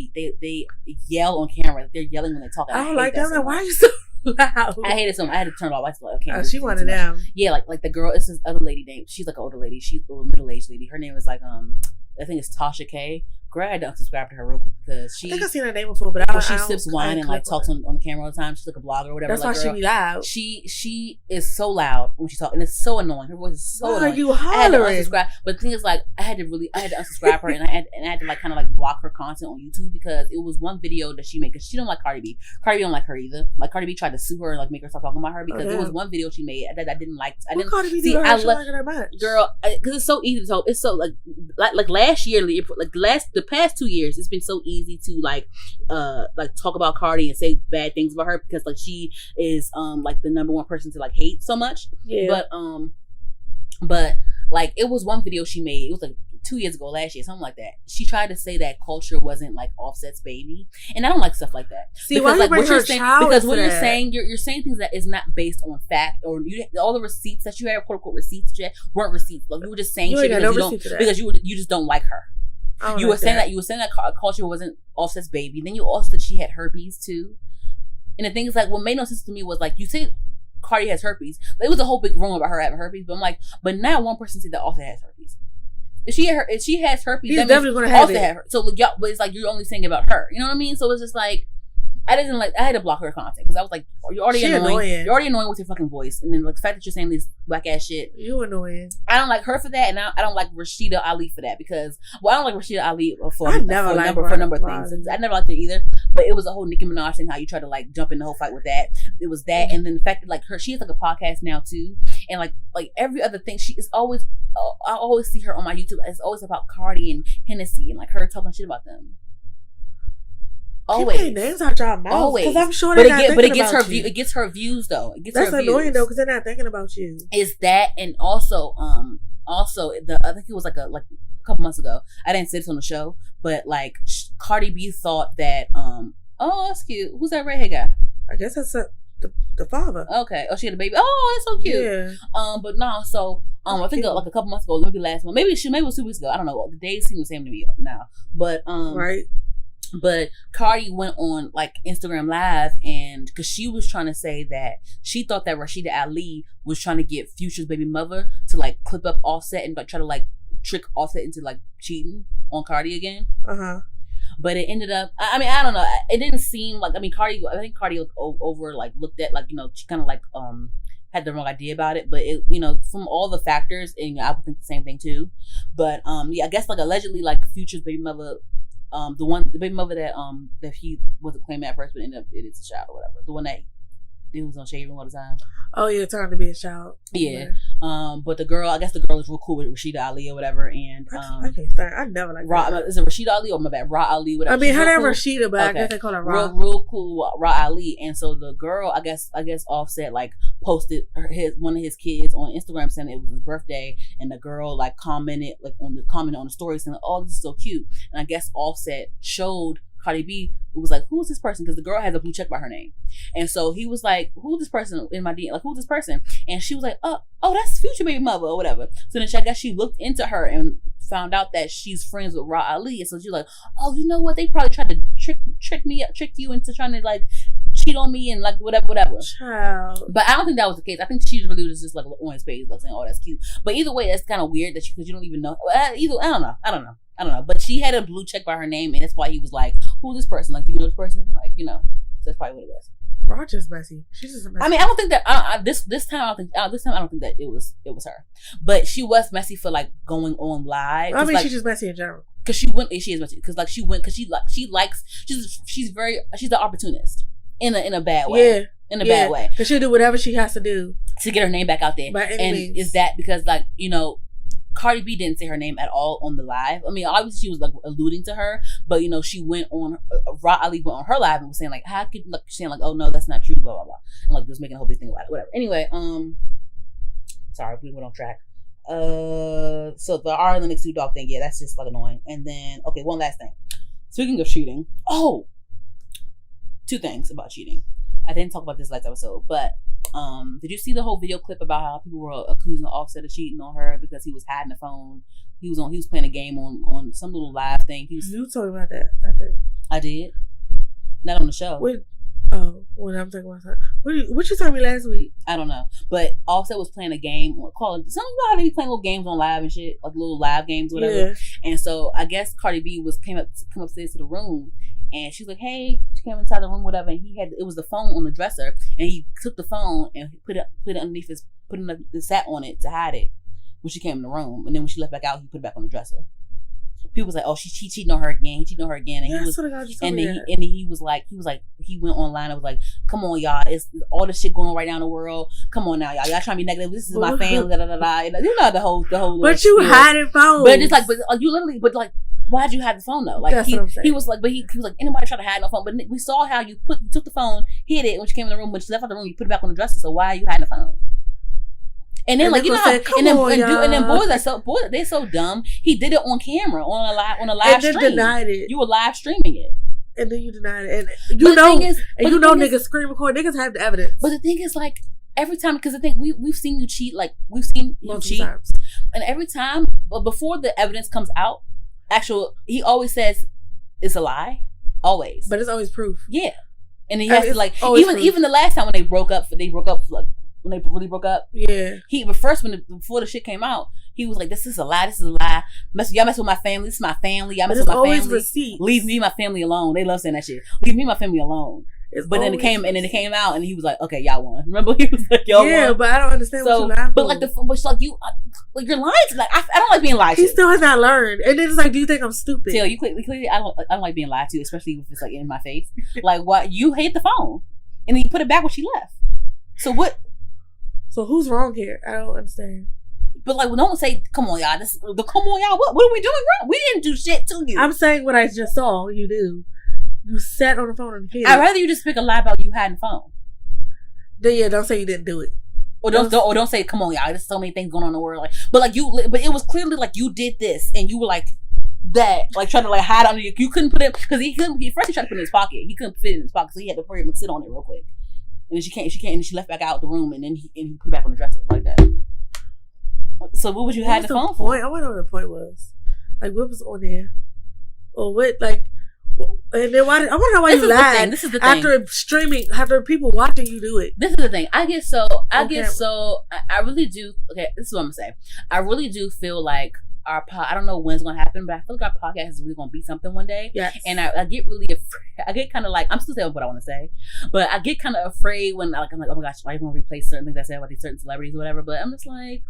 yell on camera. Like, they're yelling when they talk. I don't like that. Like, why are you so loud? I hated some. I had to turn it off. I was like, okay. She wanted them. Yeah, like the girl. It's this other lady named. She's like an older lady. She's a middle-aged lady. Her name is like I think it's Tasha K. Girl, I had to unsubscribe to her real quick because I think I've seen her name before, but she sips wine and like talks on the camera all the time. She's like a blogger or whatever. That's like, why she be loud. She is so loud when she talks, and it's so annoying. Her voice is so annoying. Are you hollering? I had to unsubscribe, but the thing is, like, I had to unsubscribe her, and I had to like kind of like block her content on YouTube because it was one video that she made because she don't like Cardi B. Cardi B don't like her either. Like Cardi B tried to sue her and like make her stop talking about her because it was one video she made that I didn't like. I didn't Cardi B do her? She like her much, girl, because it's so easy to talk. It's so like last year, the past 2 years. It's been so easy to like talk about Cardi and say bad things about her because like she is like the number one person to like hate so much. Yeah. But like it was one video she made. It was like 2 years ago, last year, something like that. She tried to say that Culture wasn't like Offset's baby, and I don't like stuff like that. See, because like what you're saying, because what you're saying, you're saying things that is not based on fact, or all the receipts that you had, quote unquote receipts that you had, weren't receipts. Like you were just saying shit because you just don't like her. You were saying that Culture wasn't Offset's baby. Then you also said she had herpes too. And the thing is, like, what made no sense to me was like you say Cardi has herpes. It was a whole big rumor about her having herpes, but I'm like, but now one person said that Offset has herpes. If she has herpes, he's definitely gonna have it. So, but it's like you're only saying about her. You know what I mean? So it's just like I had to block her content because I was like, you're already annoying. You're already annoying with your fucking voice, and then like the fact that you're saying this whack ass shit. You annoying. I don't like her for that, and I don't like Rashida Ali for that because I don't like Rashida Ali for a number of things. I never liked her either. But it was a whole Nicki Minaj thing how you try to like jump in the whole fight with that. It was that, and then the fact that like she has like a podcast now too, and like every other thing she is always. I always see her on my YouTube. It's always about Cardi and Hennessy and like her talking shit about them. Always. Keep names out y'all mouth. Always. Because I'm sure they're not thinking about you. It gets her views though. It gets That's her annoying views. though because they're not thinking about you. Is that, and also I think it was like a couple months ago. I didn't say this on the show, but like Cardi B thought that oh, that's cute. Who's that redhead guy? I guess that's the father. Okay. Oh, she had a baby. Oh, that's so cute. Yeah. But no. So I think like a couple months ago, maybe last month, maybe it was 2 weeks ago. I don't know. The days seem the same to me now. But right. But Cardi went on like Instagram Live, and because she was trying to say that she thought that Rashida Ali was trying to get Future's baby mother to like clip up Offset and like try to like trick Offset into like cheating on Cardi again. But it ended up, I mean, I don't know. It didn't seem like, I think Cardi looked at like, she kind of like had the wrong idea about it. But it, from all the factors, and I would think the same thing too. But yeah, I guess like allegedly like Future's baby mother, the baby mother that he wasn't claiming at first, but ended up it's a child or whatever. The one that he was on Shade Room all the time. Oh yeah, turned to be a child. Yeah. But the girl is real cool with Rashida Ali or whatever, and I can't stand. I never like that. Is it Rashida Ali or my bad? Ra Ali, whatever. I mean, her name Rashida, but okay. I guess they call her Ra. Real cool Ra Ali, and so the girl, I guess Offset like posted one of his kids on Instagram saying it was his birthday, and the girl like commented on the story saying, "Oh, this is so cute," and I guess Offset showed Cardi B. It was like, who's this person? Because the girl has a blue check by her name. And so he was like, who's this person in my DM? Like, who's this person? And she was like, oh, that's Future baby mother or whatever. So then I guess she looked into her and found out that she's friends with Ra Ali. And so she was like, oh, you know what? They probably tried to trick you into trying to like cheat on me and like whatever. Child. But I don't think that was the case. I think she really was just like on his page, like saying, oh, that's cute. But either way, that's kind of weird that because you don't even know. I don't know. But she had a blue check by her name, and that's why he was like, who's this person? Like, do you know this person? Like, so that's probably what it was. Roger's messy. She's just a messy. I mean, I don't think that this time I don't think that it was her. But she was messy for like going on live. I mean, like, she's just messy in general. Because she is messy. Because like she's an opportunist in a bad way. Yeah. In a bad way. Because she'll do whatever she has to do to get her name back out there. By any and means. Is that because like Cardi B didn't say her name at all on the live. I mean, obviously she was like alluding to her, but you know, she went on. Ra Ali went on her live and was saying like, how could like saying like, oh no, that's not true, blah blah blah, and like just making a whole big thing about it, whatever. Anyway, sorry, we went off track. So the R and the Snoop Dogg thing, yeah, that's just like annoying. And then okay, one last thing. Speaking of cheating, two things about cheating. I didn't talk about this last episode, but did you see the whole video clip about how people were accusing Offset of cheating on her because he was hiding the phone? He was playing a game on some little live thing. You told me about that, I think. I did. Not on the show. When I'm talking about that. What you told me last week? I don't know. But Offset was playing a game called, some of how they be playing little games on live and shit, like little live games, whatever. Yeah. And so I guess Cardi B come upstairs to the room, and she's like, hey, she came inside the room, whatever, and it was the phone on the dresser, and he took the phone and put it underneath sat on it to hide it when she came in the room, and then when she left back out, he put it back on the dresser. People was like, oh, she cheating on her again. He cheating on her again, and he went online and was like, come on, y'all, it's all this shit going on right now in the world. Come on now, y'all trying to be negative. This is my family, da da da da. You know the whole. But you hiding phones. But it's like, you literally, but like, why'd you hide the phone though? Like that's what I'm saying. He was like, anybody try to hide no phone? But we saw how you took the phone, hid it when she came in the room. When she left out the room, you put it back on the dresser. So why are you hiding the phone? And then, like, you know, and then boys they're so dumb. He did it on camera on a live stream. And then denied it. You were live streaming it, and then you denied it. And niggas screen record. Niggas have the evidence. But the thing is, like, every time, because I think we've seen you cheat. Like, we've seen him cheat, times. And every time, but before the evidence comes out, he always says it's a lie, always. But it's always proof. Yeah, and he has to like even the last time when they broke up. When they really broke up, yeah. Before the shit came out, he was like, "This is a lie. This is a lie. Y'all mess with my family. This is my family. Y'all mess with my family. Receipts. Leave me and my family alone." They love saying that shit. Leave me and my family alone. Then it came out, and he was like, "Okay, y'all won." Remember, he was like, "Y'all won." But I don't understand what you're lying for. You're lying. Like I don't like being lied to. He still has not learned, and then it's like, do you think I'm stupid? Tell you clearly, I don't like being lied to, especially if it's like in my face. Like, what, you hate the phone, and then you put it back when she left. So what? So who's wrong here? I don't understand. But like, don't say, "Come on, y'all." Come on, y'all. What are we doing wrong? We didn't do shit to you. I'm saying what I just saw you do. You sat on the phone and hid. I'd rather you just pick a lie about you hiding the phone. Then don't say you didn't do it. Or don't say, "Come on, y'all. There's so many things going on in the world." Like, but it was clearly like you did this, and you were like that, like trying to like hide under you couldn't put it because he tried to put it in his pocket. He couldn't fit it in his pocket, so he had to hurry up and sit on it real quick. And then she can't, and she left back out the room, and then he put it back on the dresser like that. So what would you hide the phone for? I wonder what the point was. Like, what was on there, or what? Like, and then why? I wonder why you lied. This is the thing. After streaming, after people watching you do it. This is the thing. I really do. Okay, this is what I'm gonna say. I really do feel like I don't know when it's gonna happen, but I feel like our podcast is really gonna be something one day. Yes. And I get really afraid. I get kind of like, I'm still saying what I want to say, but I get kind of afraid when I'm like, oh my gosh, why are you gonna replace certain things I said about these certain celebrities or whatever? But I'm just like,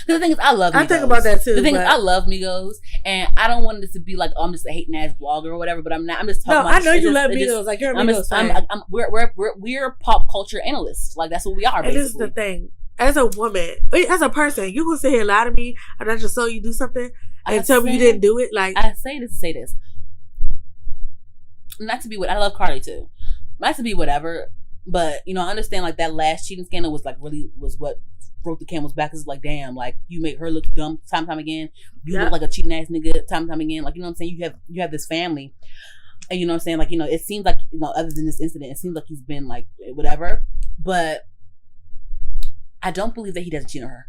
because the thing is, I love Migos. I think about that too. The thing is, I love Migos, and I don't want this to be like, oh, I'm just a hating ass blogger or whatever. But I'm not. I'm just talking. No, I know you love Migos. Like, you're a Migos fan. We're pop culture analysts. Like, that's what we are. And this is the thing. As a woman, as a person, you gonna sit here and lie to me, and I just saw you do something and tell me you didn't do it. Like, I say this. Not to be what I love Cardi too. Not to be whatever, but you know, I understand like that last cheating scandal was what broke the camel's back. It's like, damn, like you make her look dumb time and time again. You look like a cheating ass nigga time and time again. Like, you know what I'm saying? You have this family, and you know what I'm saying? Like, you know, it seems like, you know, other than this incident, it seems like he's been like whatever, but I don't believe that he doesn't cheat on her.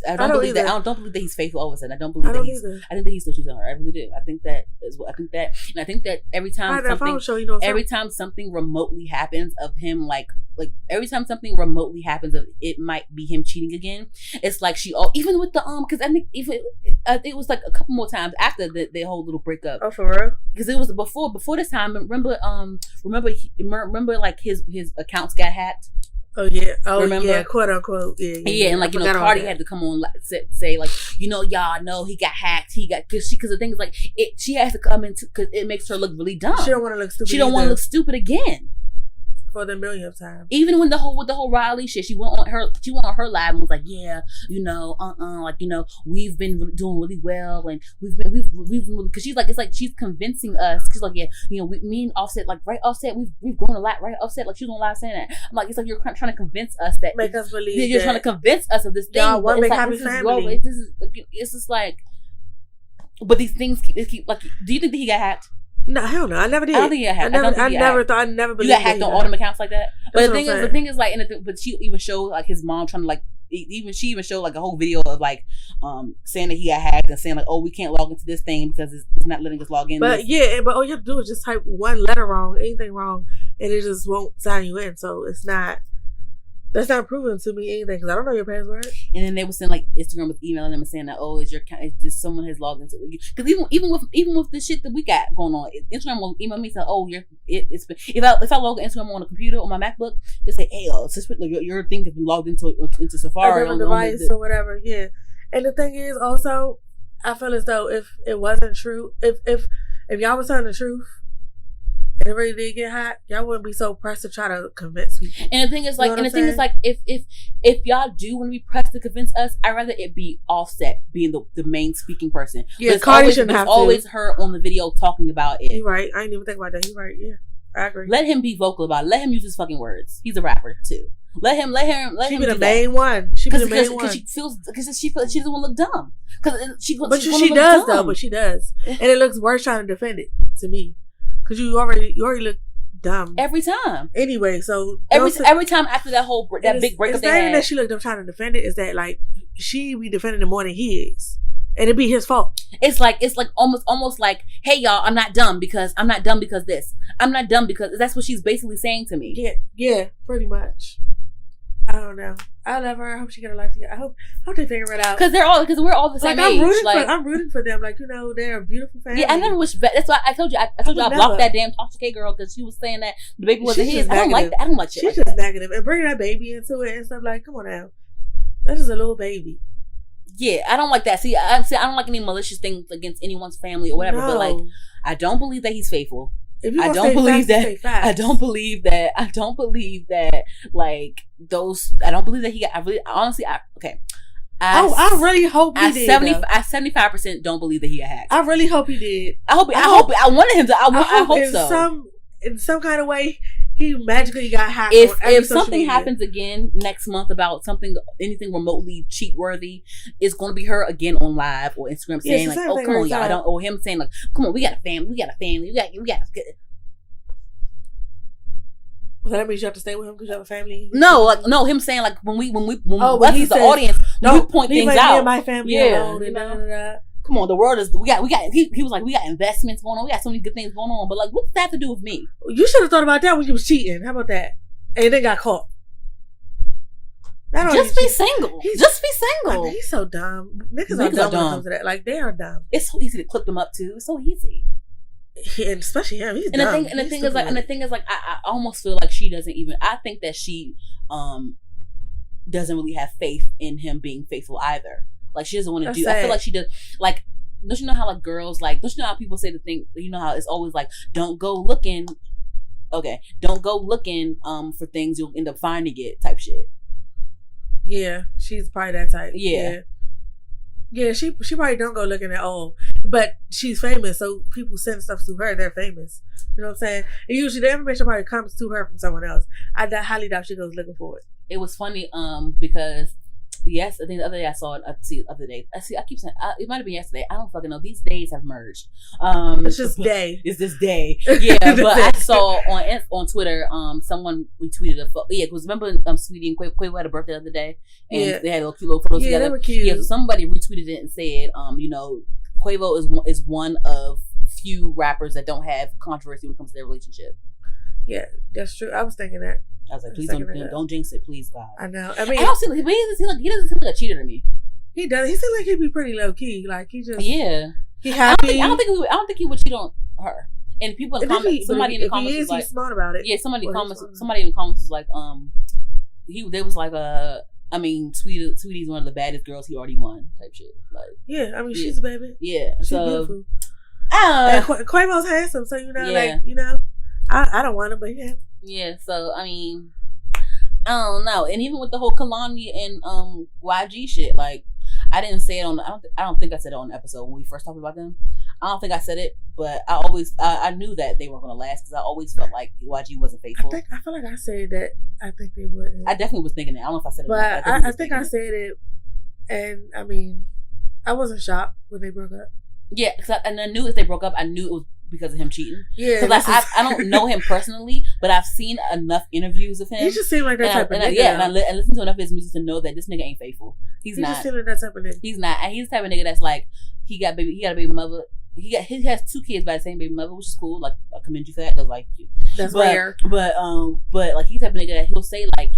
I don't believe that he's faithful all of a sudden. I think that he still cheats on her. I really do. I think that every time something remotely happens of him, like every time something remotely happens of it might be him cheating again. It's like even with the because I think it was like a couple more times after the whole little breakup. Oh, for real? Because it was before this time. Remember like his accounts got hacked. Oh yeah, remember? Yeah, quote unquote, yeah. And like, you know, Cardi had to come on say like, you know, y'all know he got hacked. Because the thing is like, she has to come in because it makes her look really dumb. She don't want to look stupid. She don't want to look stupid again. for the millionth time. Even when the whole Riley shit, she went on her live and was like, yeah, like, we've been doing really well, and we've been really, because she's like, it's like she's convincing us. She's like, yeah, me and Offset, like, right, Offset, we've grown a lot, right, Offset, like, she was on live saying that. I'm like, it's like you're trying to convince us that, make us believe you're trying to convince us of this thing. Y'all one big like, happy family. It's just like, but these things keep like. Do you think that he got hacked? No, hell no. I never did. I don't think he got hacked. I never believed you got hacked on all them accounts like that. But the thing is like, but she even showed like his mom trying to like, she even showed like a whole video of like, saying that he got hacked and saying like, oh, we can't log into this thing because it's not letting us log in. But but all you have to do is just type one letter wrong, anything wrong, and it just won't sign you in. So that's not proven to me anything because I don't know your password. And then they were saying like Instagram was emailing them and saying that, oh, is this someone has logged into? Because even with the shit that we got going on, Instagram will email me saying, oh, if I log Instagram on a computer on my MacBook, they say, hey, your thing has been logged into Safari on device or whatever. Yeah, and the thing is also, I feel as though if it wasn't true, if y'all was telling the truth, and it really did get hot, y'all wouldn't be so pressed to try to convince people. And the thing is like, if y'all do want to be pressed to convince us, I'd rather it be Offset being the main speaking person. Yeah, Cardi shouldn't have to. It's always her on the video talking about it. You're right. I didn't even think about that. You're right. Yeah, I agree. Let him be vocal about it. Let him use his fucking words. He's a rapper too. Let him. She be the main one. She be the main one. Because she doesn't want to look dumb. But she does, and it looks worse trying to defend it to me. Because you already look dumb every time. Anyway, so every time after that big breakup, it's not even that she looked dumb trying to defend it. Is that like she be defending him more than he is, and it'd be his fault. It's like almost like, hey y'all, I'm not dumb because this. I'm not dumb because that's what she's basically saying to me. Yeah, pretty much. I don't know. I love her. I hope she get her life together. I hope they figure it out. Because we're all the same age. I'm rooting for them. Like, they're a beautiful family. Yeah, I never wish. That's why I told you. I blocked that damn Tasha K girl because she was saying that the baby wasn't his. I don't like that. I don't like shit. She's just negative and bringing that baby into it and stuff. Like, come on now, that is a little baby. Yeah, I don't like that. See, I don't like any malicious things against anyone's family or whatever. No. But like, I don't believe that he's faithful. I don't believe that like those. I don't believe that he got. I really hope he did. I 75% don't believe that he got hacked. I really hope he did. I wanted him to. I hope so. In some kind of way, he magically got hacked. If something happens again next month about anything remotely cheat worthy, it's going to be her again on live or Instagram saying like, "Oh, come on, y'all," or him saying like, "Come on, we got a family, we got a family, we got." Well, that means you have to stay with him because you have a family. No, him saying like when he's the audience, we point things out. Me and my family alone, and Come on, the world is we got. He was like, we got investments going on. We got so many good things going on. But like, what's that to do with me? You should have thought about that when you was cheating. How about that? And then got caught. Just be single. Like, he's so dumb. Niggas are dumb when it comes to that. Like, they are dumb. It's so easy to clip them up too. It's so easy. And especially him, he's dumb. The thing is like, I almost feel like she doesn't even. I think that she doesn't really have faith in him being faithful either. Like, she doesn't want to do. I feel like she does. Like, don't you know how like girls like? Don't you know how people say the thing? You know how it's always like, don't go looking. Okay, don't go looking for things, you'll end up finding it type shit. Yeah, she's probably that type. Yeah, she probably don't go looking at all, but she's famous, so people send stuff to her. They're famous. You know what I'm saying? And usually the information probably comes to her from someone else. I highly doubt she goes looking for it. It was funny because. Yes, I think the other day I saw it. The other day. I keep saying it might have been yesterday. I don't fucking know. These days have merged. It's just day. It's this day. Yeah, but I saw on Twitter. Someone retweeted because remember, Sweetie and Quavo had a birthday the other day, and they had a cute little photos together. Yeah, they were cute. Yeah, so somebody retweeted it and said, Quavo is one of few rappers that don't have controversy when it comes to their relationship. Yeah, that's true. I was thinking that. I was like, please don't jinx it, please, God. I know. I mean, he doesn't seem like a cheater to me. He does. He seems like he'd be pretty low key. Like he just he happy. I don't think he would cheat on her. And people in the comments, somebody in the comments was like, he's smart about it. Yeah, somebody in the comments was like, they was like, I mean, Sweetie's one of the baddest girls. He already won type shit. Like, yeah, I mean, she's a baby. Yeah, she's beautiful. And Quavo's handsome, so like I don't want him, but yeah. Yeah, so I mean, I don't know. And even with the whole Kalani and YG shit, like I didn't say it on. I don't think I said it on the episode when we first talked about them. I don't think I said it, but I knew that they weren't gonna last because I always felt like YG wasn't faithful. I feel like I said that. I think they wouldn't. I definitely was thinking that. I don't know if I said it, but I think I said it, and I mean, I wasn't shocked when they broke up. Yeah, and I knew if they broke up, I knew it was because of him cheating. Yeah, because I don't know him personally, but I've seen enough interviews of him. He just seemed like that type of nigga. Yeah, and I listened to enough of his music to know that this nigga ain't faithful. He's not. Just seemed like that type of nigga. He's not, and he's the type of nigga that's like he got a baby mother. He has 2 kids by the same baby mother, which is cool. Like I commend you for that. Cause like that's rare. But like he's the type of nigga that he'll say like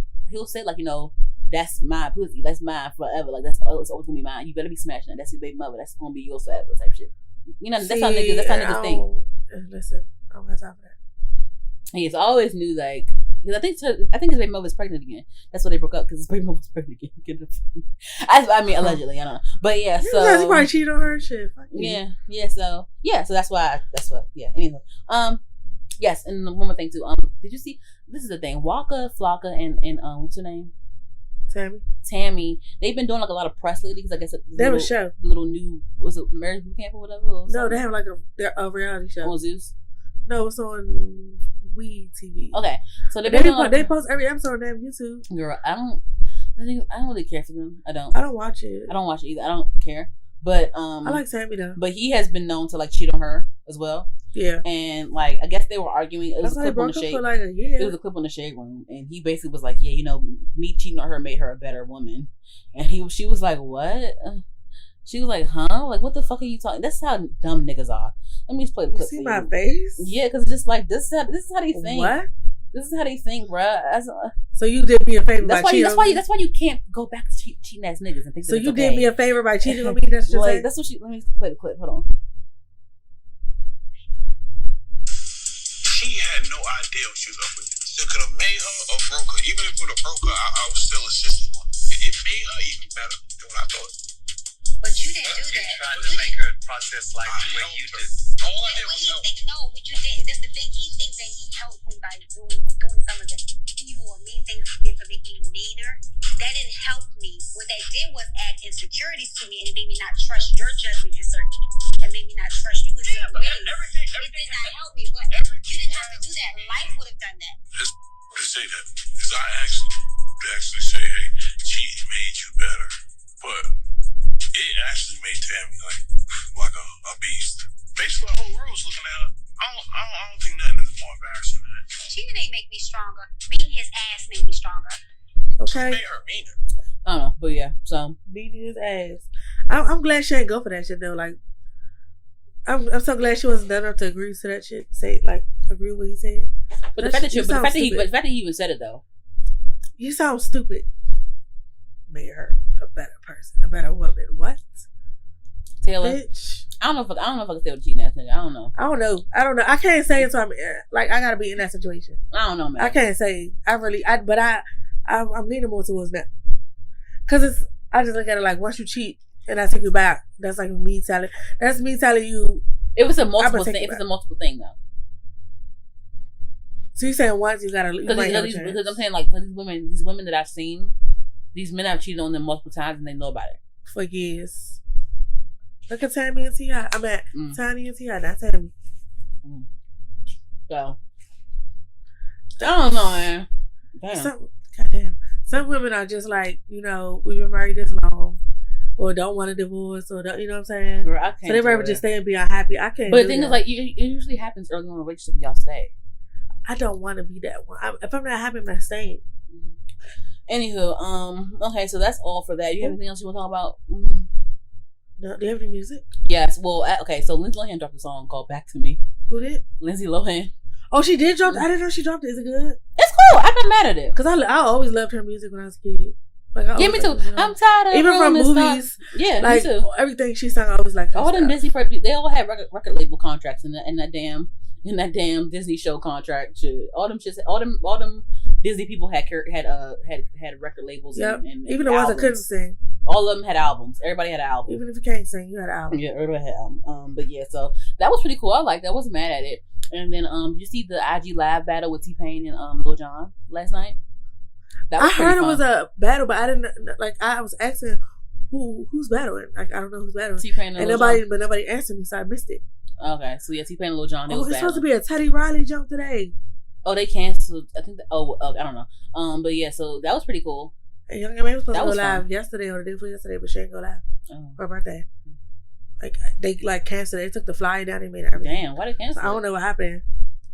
you know, that's my pussy, that's mine forever. Like it's always gonna be mine. You better be smashing that. That's your baby mother. That's gonna be yours forever. Type shit. You know, that's how niggas think. Listen, I don't have time for that. Yes, I always knew like because I think his baby mother was pregnant again. That's why they broke up because his baby mother was pregnant again. I mean, allegedly, I don't know, but yeah. So he probably cheated on her and shit. So that's why. Anyway, yes, and one more thing too. Did you see? This is the thing. Waka Flocka and what's her name? Tammy. They've been doing like a lot of press lately because I guess they have a show. Little new was it Marriage Boot Camp or whatever? No, they have like a reality show on Zeus. No, it's on Wii TV. Okay, so they post every episode on their YouTube. Girl, I don't really care for them. I don't watch it. I don't watch it either. I don't care. But I like Sammy though. But he has been known to like cheat on her as well. Yeah. And like I guess they were arguing. It was a clip on the shade. Like a year. It was a clip on the shade room, and he basically was like, "Yeah, you know, me cheating on her made her a better woman." And she was like, "What?" She was like, "Huh? Like, what the fuck are you talking?" That's how dumb niggas are. Let me just play the clip. You see my face? Yeah, because it's just like this is how they think. What? This is how they think, bruh. So you did me a favor by cheating. That's why you can't go back to cheating ass niggas and think. So that you okay. did me a favor by cheating on me. That's just like that's what she. Let me play the clip. Hold on. She had no idea what she was up against. It could have made her or broke her. Even if it would have broke her, I was still assisting on it. It made her even better than what I thought. But you didn't do that. You tried to make her process like the way you did. All I did was help. No, but you didn't. That's the thing. He thinks that he helped me by doing some of the evil or mean things he did for making me meaner. That didn't help me. What that did was add insecurities to me, and it made me not trust your judgment and search. It made me not trust you in some ways. It did not help me, but you didn't have to do that. Life would have done that. To say that, because I actually say, hey, cheating made you better, but it actually made Tammy like a beast. Basically, the whole world's looking at her. I don't think nothing is more embarrassing than that. Cheating ain't make me stronger. Beating his ass made me stronger. Okay. It made her meaner. I don't know, but yeah, so beating his ass. I'm glad she ain't go for that shit though. Like, I'm so glad she wasn't done enough to agree to that shit. Agree with what he said. But the fact that he even said it though. You sound stupid. Made her a better person, a better woman. What? Taylor. Bitch. I don't know if I can say what a cheating ass nigga. I don't know. I can't say it. So I gotta be in that situation. I don't know, man. I can't say. I'm leaning more towards that. Cause I just look at it like once you cheat and I take you back, that's like me telling. That's me telling you. If it's a multiple thing, though. So you saying once you gotta because I'm saying like these women that I've seen, these men have cheated on them multiple times and they know about it for years. Look at Tammy and T.I. I'm at Tiny and T.I. Not Tammy. So I don't know, man. Damn. Goddamn. Some women are just like, we've been married this long, or don't want a divorce, or don't, you know what I'm saying? Girl, I can't. So they rather just stay and be unhappy. I can't. But the thing is, like, it usually happens early on in a relationship. Y'all stay. I don't want to be that one. If I'm not happy, I'm not staying. Anywho, okay, so that's all for that. You have anything else you want to talk about? No, do you have any music? Yes. Well, okay. So Lindsay Lohan dropped a song called "Back to Me." Who did? Lindsay Lohan. Oh, she did drop. I didn't know she dropped it. Is it good? It's cool. I'm not mad at it because I always loved her music when I was a kid. Like, me too. I'm tired of even from movies. Yeah, like, me too. Everything she sang, I always liked. All them Disney, they all had record label contracts in that damn Disney show contract. Shit. All them Disney people had record labels. Yep. and even the ones that couldn't sing. All of them had albums. Everybody had an album. Even if you can't sing, you had an album. Yeah, everybody had an album. But yeah, so that was pretty cool. I liked that. I wasn't mad at it. And then did you see the IG live battle with T-Pain and Lil Jon last night? That was I heard fun. it was a battle, but I didn't like. I was asking who's battling. Like I don't know who's battling. T-Pain and Lil Jon. nobody answered me, so I missed it. Okay, so yeah, T-Pain and Lil Jon. It's supposed to be a Teddy Riley jump today. Oh, they canceled. I think. I don't know. But yeah, so that was pretty cool. And Young M.A. was supposed to go was live fun. yesterday or the day before yesterday, but she didn't go live for her birthday. Like they canceled it. They took the flyer down. They made everything. Damn, why they cancel? So I don't know what happened.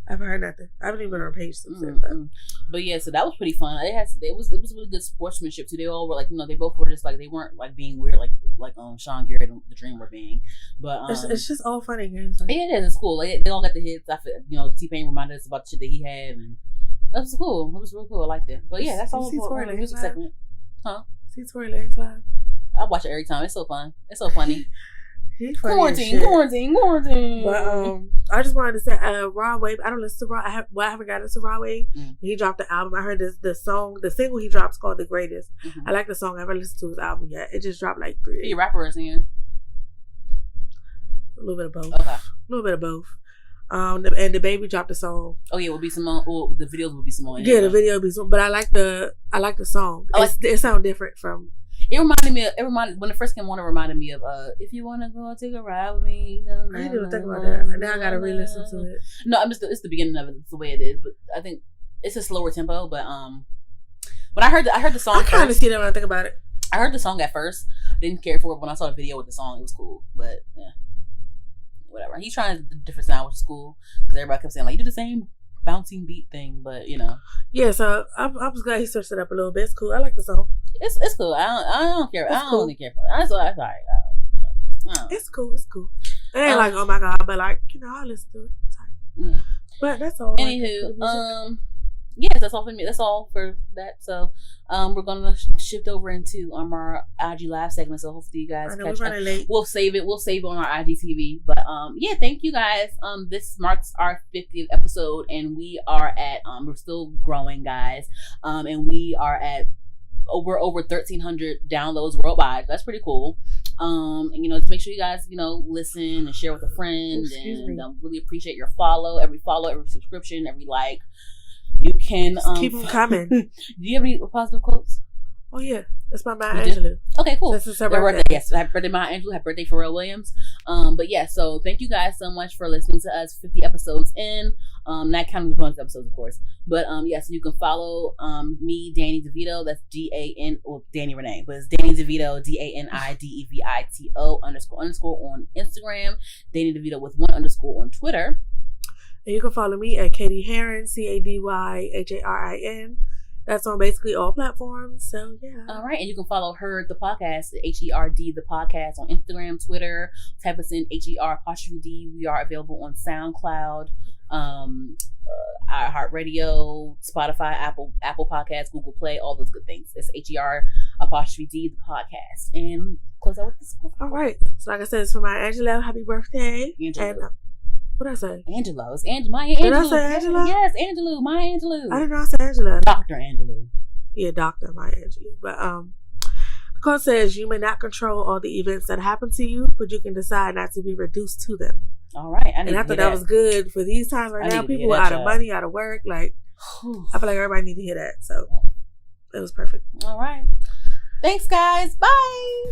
I haven't heard nothing. I haven't even been on her page since then. But yeah, so that was pretty fun. It was really good sportsmanship too. They all were like, they both were just like, they weren't like being weird like Sean Garrett and the Dream were being. But it's just all funny games. Like, yeah, it is. It's cool. Like, they all got the hits. I feel, T-Pain reminded us about the shit that he had, and that was cool. It was real cool. I liked it. But yeah, that's all for the music segment. Huh? See Tory Lanez live. I watch it every time. It's so fun. It's so funny. He's funny Quarantine. But I just wanted to say, Raw Wave. I don't listen to Raw. I haven't gotten into Raw Wave. He dropped the album. I heard the single he dropped is called "The Greatest." I like the song. I haven't listened to his album yet. It just dropped like 3. He a rapper or singer? A little bit of both. Okay. A little bit of both. And the baby dropped a song. Oh yeah, it would be Simone. Oh, the videos would be Simone. Yeah, the video would be Simone. But I like the song. It sounds different from. It reminded me when it first came on. It reminded me of if you want to go take a ride with me. I didn't even think about that. Now I gotta re-listen to it. No, it's the beginning of it. It's the way it is. But I think it's a slower tempo. But when I heard the song, I kind of see that when I think about it. I heard the song at first. I didn't care for it. When I saw the video with the song, it was cool. But yeah, whatever. He's trying a different sound, which is cool because everybody kept saying like you do the same bouncing beat thing, but Yeah, so I was glad he switched it up a little bit. It's cool. I like the song. It's cool. I don't care. I don't really care for it. That's all right. It's cool. It ain't like oh my god, but like I listen to it. Yeah. But that's all. Anywho, yes, that's all for me. That's all for that. So, we're gonna shift over into our IG live segment. So hopefully you guys catch up. Late. We'll save it on our IGTV. But yeah, thank you guys. This marks our 50th episode, and we are at we're still growing, guys. And we are at over 1,300 downloads worldwide. That's pretty cool. And make sure you guys listen and share with a friend. Really appreciate your every follow, every subscription, every like. You can keep them coming. Do you have any positive quotes? Oh yeah, that's my Maya Angelou. Okay, cool. This is her birthday. Yes, happy birthday, Maya Angelou. Happy birthday, Pharrell Williams. But yeah, so thank you guys so much for listening to us. 50 episodes in. Not counting the bonus episodes, of course. But yeah, so you can follow me, Dani DeVito. That's Dani René, but it's Dani DeVito, DaniDevito __ on Instagram. Dani DeVito with 1 _ on Twitter. And you can follow me at Katie Harin, CADYHARIN. That's on basically all platforms. So yeah. All right, and you can follow her the podcast, HERD the podcast on Instagram, Twitter. Type us in HER_D. We are available on SoundCloud, iHeartRadio, Spotify, Apple Podcasts, Google Play, all those good things. It's HER_D the podcast. And close out with this. All right. So like I said, it's for Maya Angelou. Happy birthday. Angela. And what did I say? Angelo. It's Maya Angelou. Did I say Angela? Yes, Angelou. Maya Angelou. I did not say Angela. Dr. Angelou. Yeah, Dr. Maya Angelou. But the quote says, you may not control all the events that happen to you, but you can decide not to be reduced to them. All right. I thought that was good for these times right now. People are out of money, out of work. Like, I feel like everybody need to hear that. So it was perfect. All right. Thanks, guys. Bye.